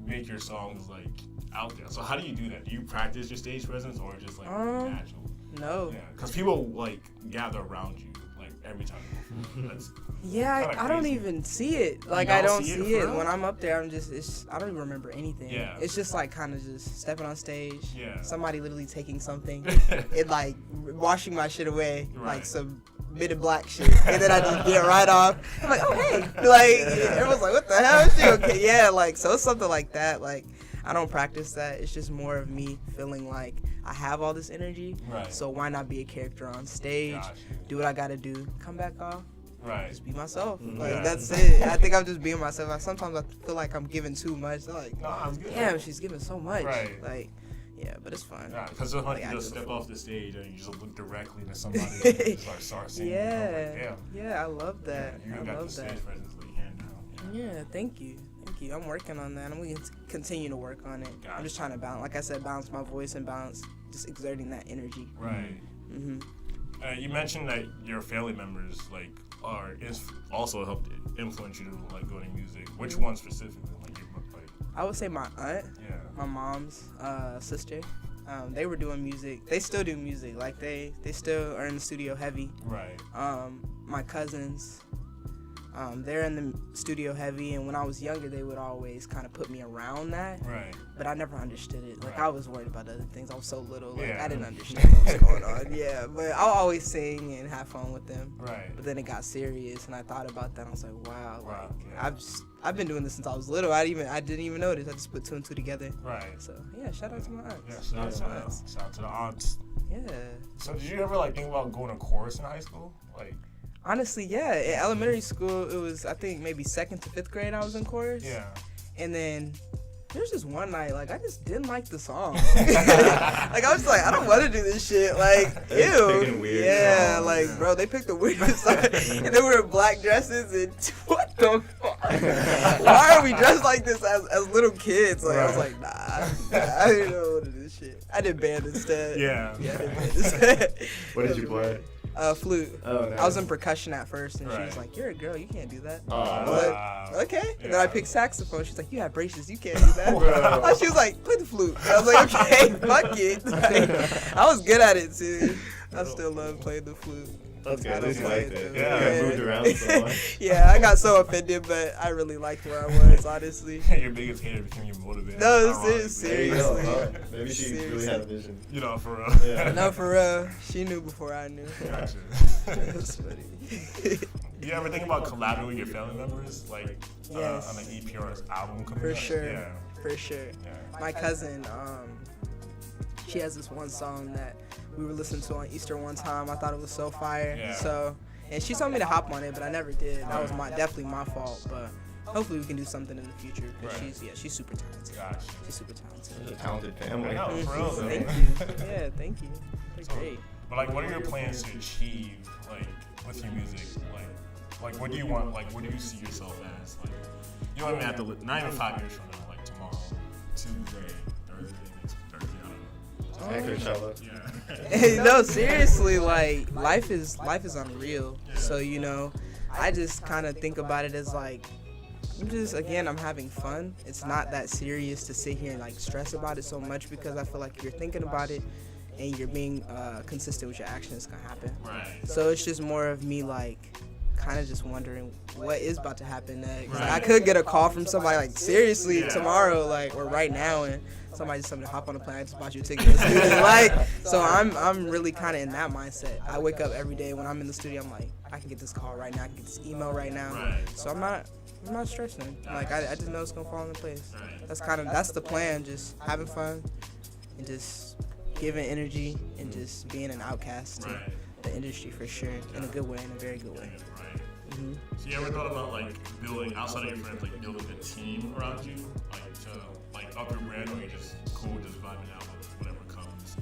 make your songs like out there. So how do you do that? Do you practice your stage presence or just like natural? No. Yeah, because people like gather around you like every time you perform. That's Yeah, kinda I don't crazy. even see it. Like, You I don't don't see it see for it. real? When I'm up there, I don't even remember anything. Yeah. It's just like kind of just stepping on stage. Yeah. Somebody literally taking something and like washing my shit away, like Right. some bit of black shit. And then I just get right off. I'm like, oh, hey. Like, everyone's like, what the hell? Is she okay? Yeah, like, so it's something like that. Like, I don't practice that. It's just more of me feeling like I have all this energy. Right. So why not be a character on stage? Gotcha. Do what I gotta do. Come back off. Right. Just be myself. Yeah. Like, that's it. I think I'm just being myself. Sometimes I feel like I'm giving too much. Like, No, I'm good. damn, she's giving so much. Right. Like, yeah, but it's fun. Yeah, because sometimes Like, you I just do step it. off the stage and you just look directly into somebody and just like start singing. Yeah. I was like, damn. Yeah, I love that. You I got the love stage that. presence like hand down. Yeah, thank you. Thank you. I'm working on that. I'm going to continue to work on it. I'm just trying to balance, like I said, balance my voice and balance just exerting that energy. Right. Mm-hmm. You mentioned that your family members like also helped influence you to like go to music. Which one specifically? Like your like. I would say my aunt, my mom's sister. They were doing music. They still do music. Like they still are in the studio heavy. Right. My cousins. They're in the studio heavy, and when I was younger, they would always kind of put me around that. Right. But I never understood it. Like, I was worried about other things. I was so little. Like, Yeah. I didn't understand what was going on. Yeah, but I'll always sing and have fun with them. Right. But then it got serious, and I thought about that. And I was like, wow. Wow. Like, I've been doing this since I was little. I didn't even notice. I just put 2 and 2 together. Right. So, yeah, shout out to my aunts. Yeah, shout out to the aunts. Yeah. So did you ever like think about going to chorus in high school? Like, honestly, yeah. In elementary school, it was, I think, maybe 2nd to 5th grade I was in chorus. Yeah. And then there's just one night, like, I just didn't like the song. Like, I was like, I don't want to do this shit. Like, ew. Yeah, songs, like, bro, they picked the weirdest song. And they were in black dresses, and what the fuck? Why are we dressed like this as little kids? Like, I was like, nah, I didn't know what to do this shit. I did band instead. Yeah. Yeah, I did band instead. What did you play? Flute. Oh, nice. I was in percussion at first, and she was like, "You're a girl, you can't do that." Wow. Okay. Yeah. And then I picked saxophone. She's like, "You have braces, you can't do that." She was like, "Play the flute." And I was like, "Okay, fuck it." Like, I was good at it too. I still love playing the flute. Okay, at least you liked it. Yeah. You moved around so much. Yeah, I got so offended, but I really liked where I was, honestly. Your biggest hater became your motivator. No, seriously. Maybe she really had a vision. You know, for real. Yeah. No, for real. She knew before I knew. Gotcha. That's funny. You ever think about collaborating with your family members, like Yes. on an EP or album coming For up? sure. Yeah. For sure. Yeah. My cousin, she has this one song that we were listening to on Easter one time. I thought it was so fire. Yeah. So, and she told me to hop on it, but I never did. That was definitely my fault. But hopefully we can do something in the future. Cause she's super talented. Gotcha. She's super talented. It's a talented family. Yeah, for real, though. Thank you. Yeah, thank you. They're great. But like, what are your plans to achieve, like, with your music? Like, what do you want? Like, what do you see yourself as? Like, you don't even have to. Not even 5 years from now. Like tomorrow, Tuesday, Thursday, next Thursday. I don't know. Yeah. No, seriously, like life is unreal. So, you know, I just kind of think about it as like, I'm having fun. It's not that serious to sit here and like stress about it so much, because I feel like if you're thinking about it and you're being consistent with your actions, it's gonna happen. Right. So it's just more of me like kind of just wondering what is about to happen next. Right. I could get a call from somebody like seriously tomorrow, like, or right now, and somebody just told me to hop on the plane. I just bought you a ticket. Let's do this. Like, so I'm really kind of in that mindset. I wake up every day when I'm in the studio. I'm like, I can get this call right now. I can get this email right now. Right. So I'm not stressing. Like, I just know it's gonna fall into place. That's the plan. Just having fun and just giving energy and just being an outcast to the industry for sure, in a good way, in a very good way. Mm-hmm. So you ever thought about like building outside of your friends, like building a team around you, like to like up your brand, or you just cool, just vibing out with whatever comes?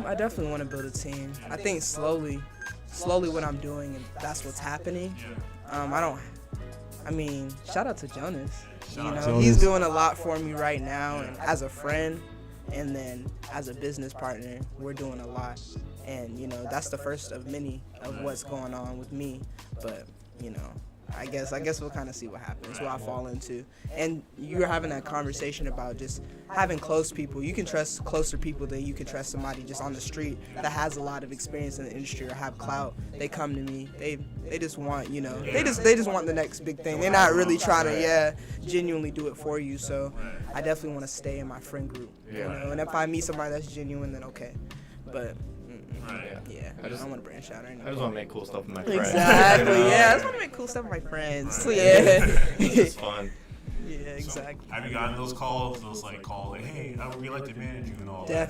I definitely want to build a team. I think slowly what I'm doing, and that's what's happening. Shout out to Jonas. He's doing a lot for me right now, and as a friend, and then as a business partner, we're doing a lot. And, you know, that's the first of many of what's going on with me. But, you know, I guess we'll kind of see what happens, what I fall into. And you're having that conversation about just having close people. You can trust closer people than you can trust somebody just on the street that has a lot of experience in the industry or have clout. They come to me. They just want, you know, they just want the next big thing. They're not really trying to, genuinely do it for you. So I definitely want to stay in my friend group, you know. And if I meet somebody that's genuine, then okay. But I don't want to branch out or anything. I just want to make cool stuff with my friends. Exactly. I just want to make cool stuff with my friends. Yeah. It's just fun. Yeah, exactly. So, have you gotten those calls? Those calls like, hey, I would like to manage you and all that.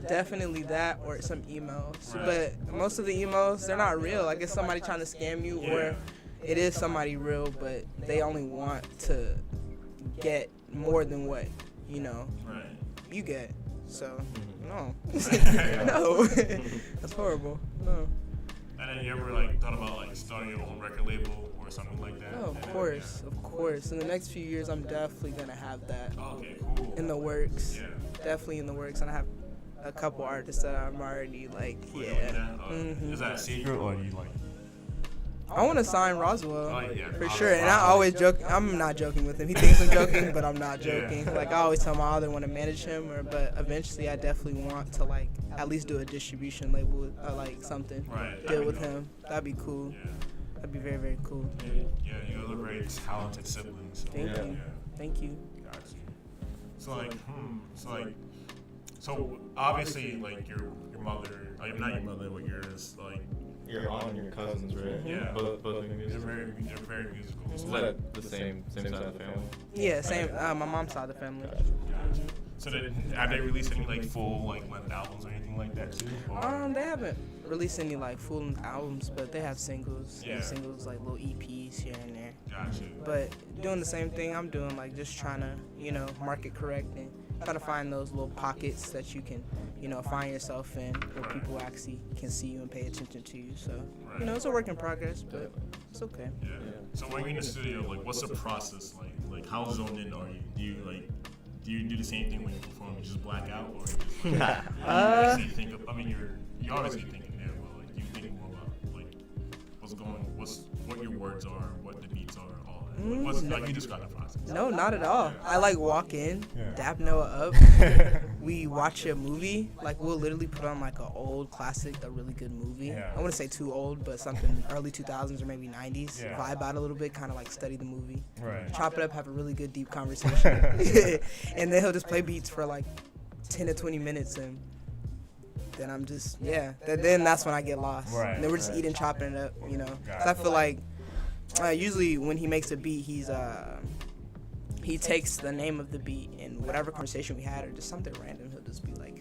Definitely that, or some emails. But most of the emails, they're not real. I guess somebody trying to scam you, or it is somebody real, but they only want to get more than what, you know, you get. So, no. No. That's horrible. No. And then you ever thought about starting your own record label or something like that? Oh, of course. In the next few years, I'm definitely gonna have that in the works. Definitely in the works, and I have a couple artists that I'm already Is that a secret, or do you I want to sign Roswell for sure, and I always joke. I'm not joking with him. He thinks I'm joking, but I'm not joking. I always tell my other want to manage him, but eventually I definitely want to at least do a distribution label, something. Deal with him. That'd be cool. That'd be very, very cool. Yeah, you guys are very talented siblings. So, Thank you. Thank you. Got you. So obviously, like your mother, like not your mother, but yours, like your aunt and your cousins, right? Yeah, both musical. They're very musical. Is that the same side of the family? Yeah, same. My mom's side of the family. Gotcha. So have they released any like full like length albums or anything like that too? Or? They haven't released any like full length albums, but they have singles. Yeah. Singles like little EPs here and there. Gotcha. But doing the same thing I'm doing, like just trying to, market correct and try to find those little pockets that you can, find yourself in where people actually can see you and pay attention to you. So, it's a work in progress, but it's okay. Yeah. So when you're in the studio, like, what's the process like? Like, how zoned in are you? Do you do the same thing when you perform? You just black out, or you actually think of? I mean, you're obviously thinking there, but like, do you think more about like what your words are, what the beats are, all that? Like, you describe the process? No, not at all. I like walk in, dap Noah up. We watch a movie. Like we'll literally put on like an old classic, a really good movie. Yeah. I wouldn't say too old, but something early 2000s or maybe 90s. Yeah. Vibe out a little bit, kind of like study the movie. Right. Chop it up, have a really good deep conversation, and then he'll just play beats for like 10 to 20 minutes and. Then I'm just, then that's when I get lost. Right. And then we're just eating, chopping it up, So I feel like usually when he makes a beat, he takes the name of the beat and whatever conversation we had or just something random, he'll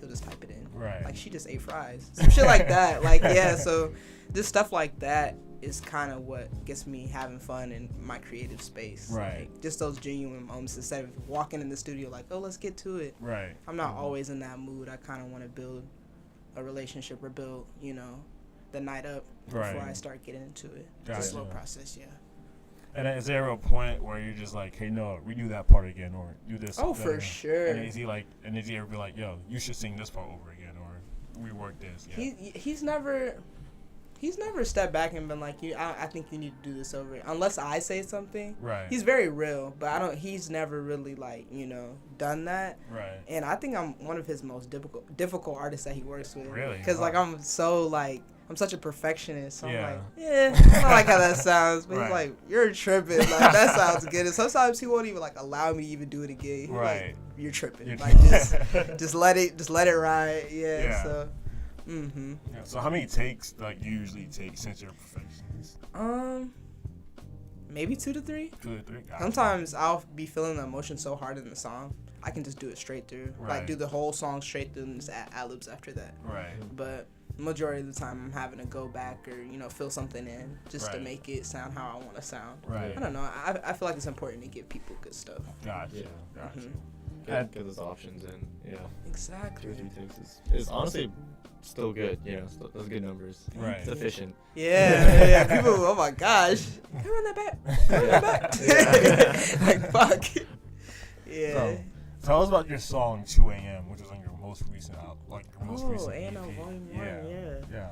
just type it in. Right. Like, she just ate fries. Some shit like that. Like, so just stuff like that is kind of what gets me having fun in my creative space. Right. Like, just those genuine moments instead of walking in the studio like, oh, let's get to it. Right. I'm not always in that mood. I kind of want to build a relationship or build, the night up before I start getting into it. It's a slow process, And is there a point where you're just like, hey, no, redo that part again, or do this? Oh, for sure. And is he ever be like, yo, you should sing this part over again, or rework this? Yeah. He's never stepped back and been like, I think you need to do this over, unless I say something. Right. He's very real, but he's never really done that. Right. And I think I'm one of his most difficult artists that he works with. Really? Because I'm such a perfectionist. So I'm like, I don't like how that sounds. But he's like, you're tripping. Like, that sounds good. And sometimes he won't even allow me to even do it again. He's like, you're tripping. Just let it ride. Yeah. So. Mm-hmm. Yeah, so how many takes you usually take since you're a perfectionist? Maybe 2 to 3. 2 to 3. Sometimes I'll be feeling the emotion so hard in the song, I can just do it straight through. Right. Like do the whole song straight through and just add ad-libs after that. Right. But majority of the time I'm having to go back or fill something in just to make it sound how I want to sound. Right. I don't know. I feel like it's important to give people good stuff. Gotcha. Get those options in. Yeah. Exactly. 2 or 3 takes is honestly still good. Those good numbers. Right. It's efficient. Yeah. People, oh my gosh, can I run that back? Like fuck. Yeah. So, tell us about your song 2 A.M, which is on your most recent album, recent A.N.L EP. Volume 1, Yeah.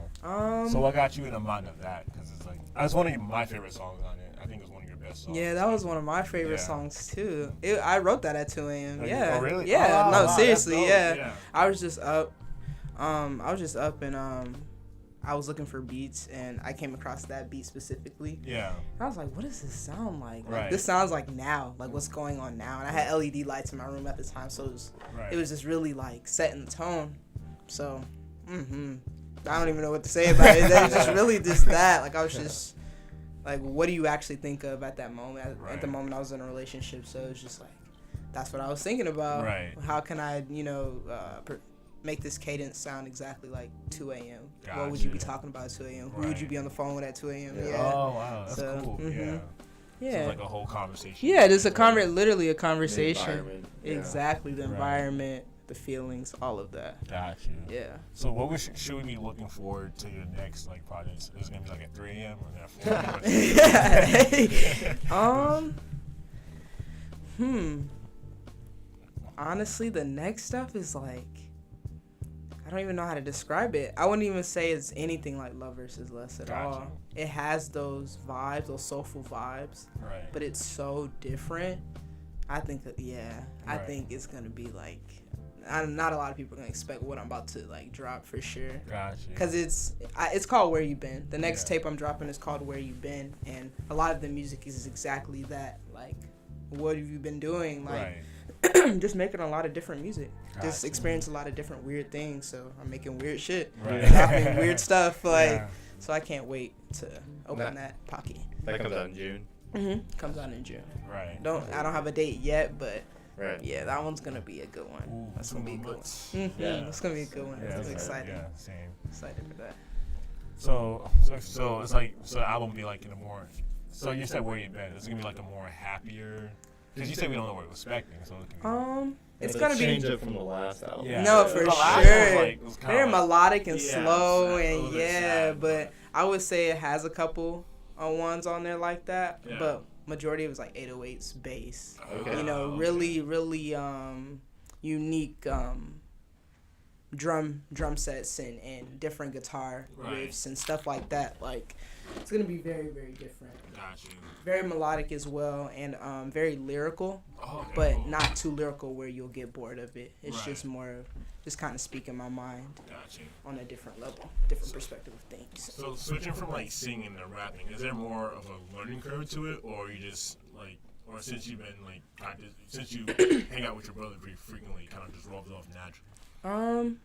So what got you in the mind of that? Because it's that's one of my favorite songs on it. I think it's one of your best songs. Yeah, that was one of my favorite songs too. I wrote that at 2 a.m. Yeah. Oh, really? Yeah. No, seriously. Yeah. I was just up. And I was looking for beats and I came across that beat specifically. Yeah. And I was like, what does this sound like? Right. This sounds like now, like what's going on now. And I had LED lights in my room at the time, so it was just really setting the tone. So, I don't even know what to say about it. It was just really just that. I was just what do you actually think of at that moment? At the moment I was in a relationship, so it was just that's what I was thinking about. Right. How can I, make this cadence sound exactly like 2 a.m. Gotcha. What would you be talking about at 2 a.m.? Who would you be on the phone with at 2 a.m.? Yeah. Oh, wow. That's cool. Yeah. So it's like a whole conversation. Yeah, just literally a conversation. The exactly. The environment, the feelings, all of that. Gotcha. Yeah. So what should we be looking forward to your next project? Is it going to be at 3 a.m. or at 4 Honestly, the next stuff is I don't even know how to describe it. I wouldn't even say it's anything like Love vs. Less at all. It has those vibes, those soulful vibes. Right. But it's so different. I think I think it's gonna be not a lot of people are gonna expect what I'm about to like drop for sure. Gotcha. Cause it's called Where You Been. The next tape I'm dropping is called Where You Been, and a lot of the music is exactly that. Like, what have you been doing? Like, just making a lot of different music. Gotcha. Just experience a lot of different weird things. So I'm making weird shit, right. dropping weird stuff. Like, so I can't wait to open that pocket. That comes out in June. Comes out in June. Right. I don't have a date yet, but right. Yeah, that one's gonna be a good one. Ooh, that's gonna be a good one. It's gonna be a good one. Yeah, I'm excited. Yeah, same. Excited for that. So it's like the album be like in a more. So you said Where You Been? Is it gonna be like a more happier? Because you said we don't know what we're expecting. So it's gonna be change it from the last album. Yeah. No, for sure. Very melodic and slow, and but I would say it has a couple ones on there like that, but majority of it was like 808s bass. Okay. You know, really unique drum sets and different guitar riffs and stuff like that. Like, it's gonna be very, very different. Gotcha. Very melodic as well, and very lyrical, but not too lyrical where you'll get bored of it. It's just more of just kind of speaking my mind on a different level, different perspective of things. So switching from like singing to rapping, is there more of a learning curve to it, or you just like, or since you've been like since you hang out with your brother pretty frequently, it kind of just rolls off naturally?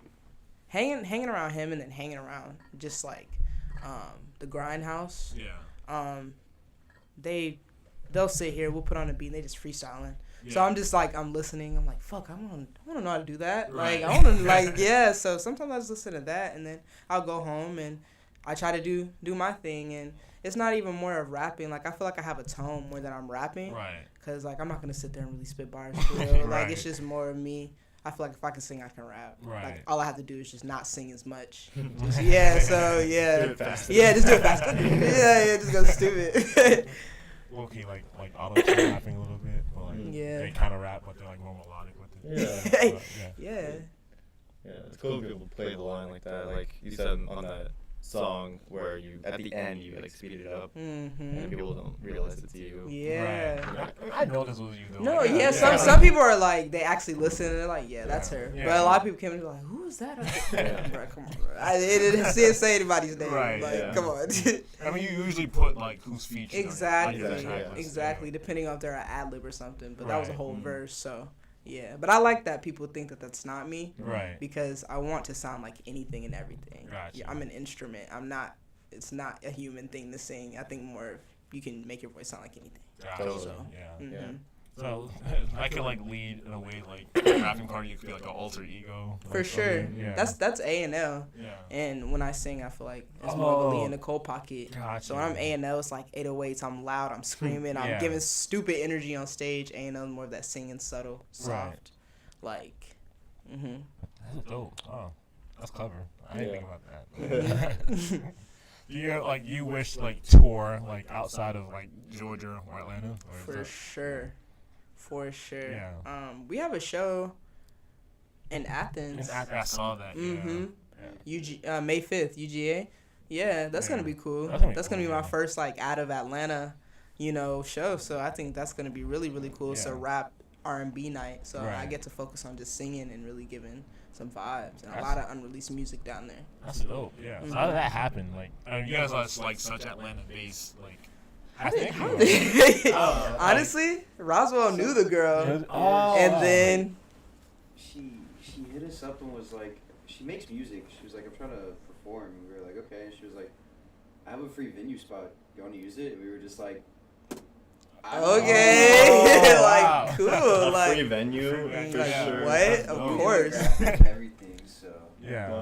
Hanging around him and then hanging around just like the Grindhouse. They'll sit here, we'll put on a beat and they just freestyling. So I'm just like, I'm listening. I'm like, fuck, I want to know how to do that. Right. Like, I want to, like, yeah. So sometimes I just listen to that, and then I'll go home and I try to do my thing. And it's not even more of rapping. Like, I feel like I have a tone more than I'm rapping. Right. Because, like, I'm not going to sit there and really spit bars for real. Like, it's just more of me. I feel like if I can sing, I can rap. Right. Like, all I have to do is just not sing as much. So, yeah. Do it faster. Yeah, just do it faster. yeah, just go stupid. Okay, like auto-tune rapping a little bit, but like they kind of rap, but they're like more melodic with it. Yeah. Yeah, it's cool when people play the line like that. Like you said on that song where you at the end you like speeded it up, and people don't realize it's you. Yeah. Right. I know this was you though. No, like, some people are like, they actually listen and they're like, yeah, that's her. But a lot of people came and be like, who is that? Bro, come on, bro. I didn't say anybody's name. Right. Like, come on. I mean, you usually put like who's featured. Exactly. Depending on if they're an ad lib or something. But that was a whole verse, so. Yeah, but I like that people think that that's not me. Right. Because I want to sound like anything and everything. Gotcha. Yeah, I'm an instrument. It's not a human thing to sing. I think more you can make your voice sound like anything. Gotcha. So, yeah. So I could like lead in a way like rapping part. You could be like an alter ego. Like, for sure. Yeah. That's A.N.L. Yeah. And when I sing, I feel like it's more of a Aaliyah Nicole pocket. Gotcha. So when I'm A.N.L, it's like 808s. I'm loud. I'm screaming. I'm giving stupid energy on stage. A.N.L is more of that singing, subtle, soft. Like. That's dope. Oh, that's clever. I didn't think about that. You wish like tour like outside of like Georgia or Atlanta? Or For sure. Yeah. We have a show in Athens. I saw that. Yeah. May 5th, UGA. Yeah, that's gonna be cool. That's gonna be my first like out of Atlanta, show. So I think that's gonna be really, really cool. It's a rap R&B night. So I get to focus on just singing and really giving some vibes and a lot of unreleased music down there. That's dope. Yeah. So how did that happen? Like, you guys are like such Atlanta-based like. Honestly, Roswell knew the girl, and then she hit us up and was like, she makes music. She was like, I'm trying to perform, and we were like, okay. And she was like, I have a free venue spot. You want to use it? And we were just like, okay, like cool, a like free venue, for sure. What? Of course. Everything. So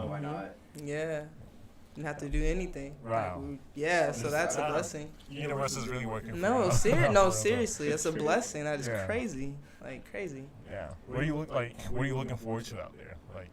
why not? Yeah. Didn't have to do anything. Wow. Like, so that's a blessing. Universe is really working. No, seriously, that's a blessing. That is crazy, like crazy. Yeah. What are you looking forward to out there? Like,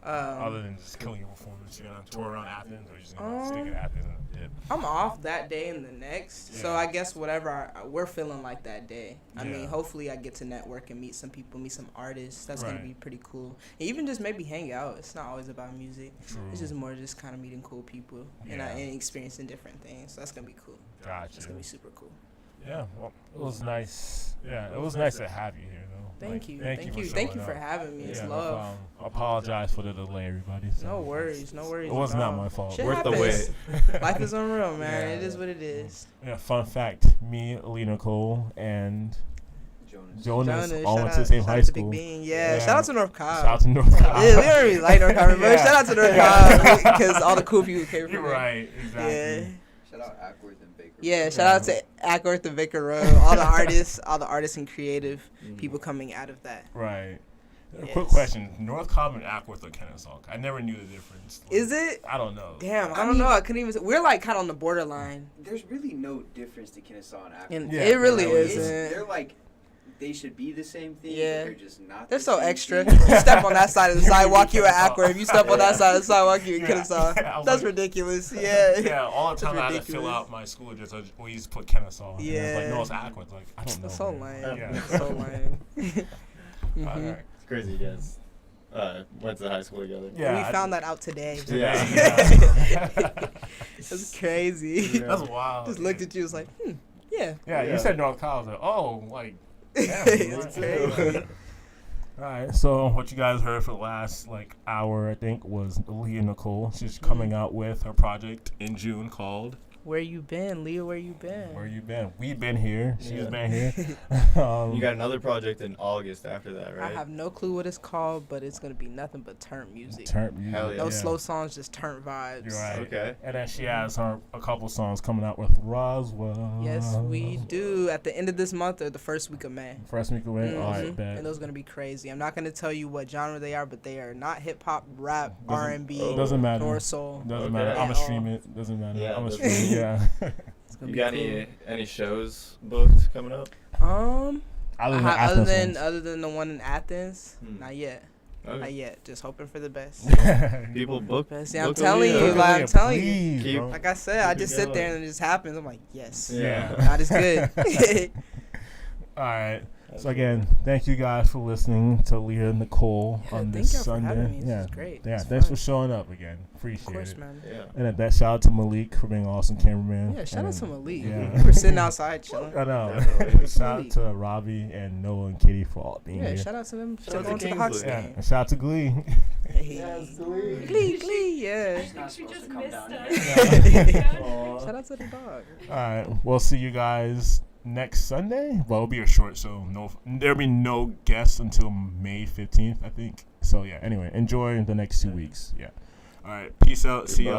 other than just killing your performance, you're gonna tour around Athens, or you're just gonna stick in Athens and dip? I'm off that day and the next, so I guess whatever we're feeling like that day. I mean, hopefully I get to network and meet some people, meet some artists. That's gonna be pretty cool. And even just maybe hang out. It's not always about music. True. It's just more just kind of meeting cool people and experiencing different things. So that's gonna be cool. Gotcha. That's gonna be super cool. Yeah, well, it was nice. Yeah, it was nice to have you here, though. Thank you. Thank you for having me. It's no love. problem. Apologize for the delay, everybody. So No worries. It was not my fault. Shit Worth the happens. wait. Life is unreal, man. It is what it is. Yeah, fun fact. Me, Aaliyah Nicole, and Jonas all went to the same high school. Big Bean. Yeah, shout out to North Cobb. Shout out to North Cobb. Yeah, we don't really like North Cobb, but shout out to North Cobb because all the cool people came from You're there. right, exactly. Yeah. Shout out Ackworth and Baker. Yeah, shout out to Ackworth and Baker Road. All the artists and creative people coming out of that. Right. Yes. Quick question: North Cobb and Ackworth or Kennesaw? I never knew the difference. Like, Is it? I don't know. Damn, I don't know. I couldn't even. We're like kind of on the borderline. There's really no difference to Kennesaw and Ackworth. And it really isn't. They're like, they should be the same thing. Yeah. But they're just not. They're the so same extra. thing. You step on that side of the sidewalk, you at Ackworth. If you step on that side of the sidewalk, you in Kennesaw. Yeah, That's ridiculous. Yeah. Yeah, all the time I had to ridiculous. fill out my school address, I always put Kennesaw. And Yeah. it's like, no, it's Ackworth. Like, I don't know. That's so man. lame. Yeah. That's so lame. All right. It's crazy, you guys. Went to high school together. Yeah, We found that out today. Yeah. That's crazy. That's wild. Just looked at you, was like, yeah. Yeah, you said North Cobb. I was like, oh, like, damn. It's crazy. All right, so what you guys heard for the last hour, I think, was Aaliyah Nicole. She's coming out with her project in June called Where You Been, Leah? Where you been? Where You Been. We've been here. She's been here. You got another project in August after that, right? I have no clue what it's called, but it's gonna be nothing but turn music. Turn music. Hell yeah. No slow songs, just turn vibes. You're right. Okay. And then she has a couple songs coming out with Roswell. Yes, we do. At the end of this month or the first week of May. First week of May. All right, And bet. those are gonna be crazy. I'm not gonna tell you what genre they are, but they are not hip hop, rap, Doesn't- R&B, doesn't matter. nor soul. Doesn't Okay. matter. I'm At gonna stream it. Doesn't matter. Yeah, I'm gonna doesn't stream it. Yeah. It's gonna You be got cool. any shows booked coming up? Other than the one in Athens, not yet. Okay. Not yet. Just hoping for the best. People book. See, I'm book telling Aaliyah. you, I'm telling please, you. bro. Like I said, I Keep just it sit going. there and it just happens. I'm like, yes. Yeah. God is good. All right. So again, thank you guys for listening to Aaliyah Nicole on thank this y'all for Sunday. having me. This Yeah, is great. Yeah, It's thanks fun. for showing up again. Appreciate Of course, it. man. Yeah. And that shout out to Malik for being an awesome cameraman. Yeah, shout out to And, Malik. Yeah. We're sitting outside chilling. I know. Definitely. Shout out to Robbie and Noah and Kitty for all being Yeah, here. shout out to them for Shout out to going to the Hawks Kingsley. Yeah, game. and shout out to Glee. Hey. Glee, yeah. Not supposed to come down Shout out to the dog. All right, we'll see you guys next Sunday. Well, it'll be a short show. There'll be no guests until May 15th, I think. So yeah. Anyway, enjoy the next 2 weeks. Yeah. All right. Peace out. See y'all.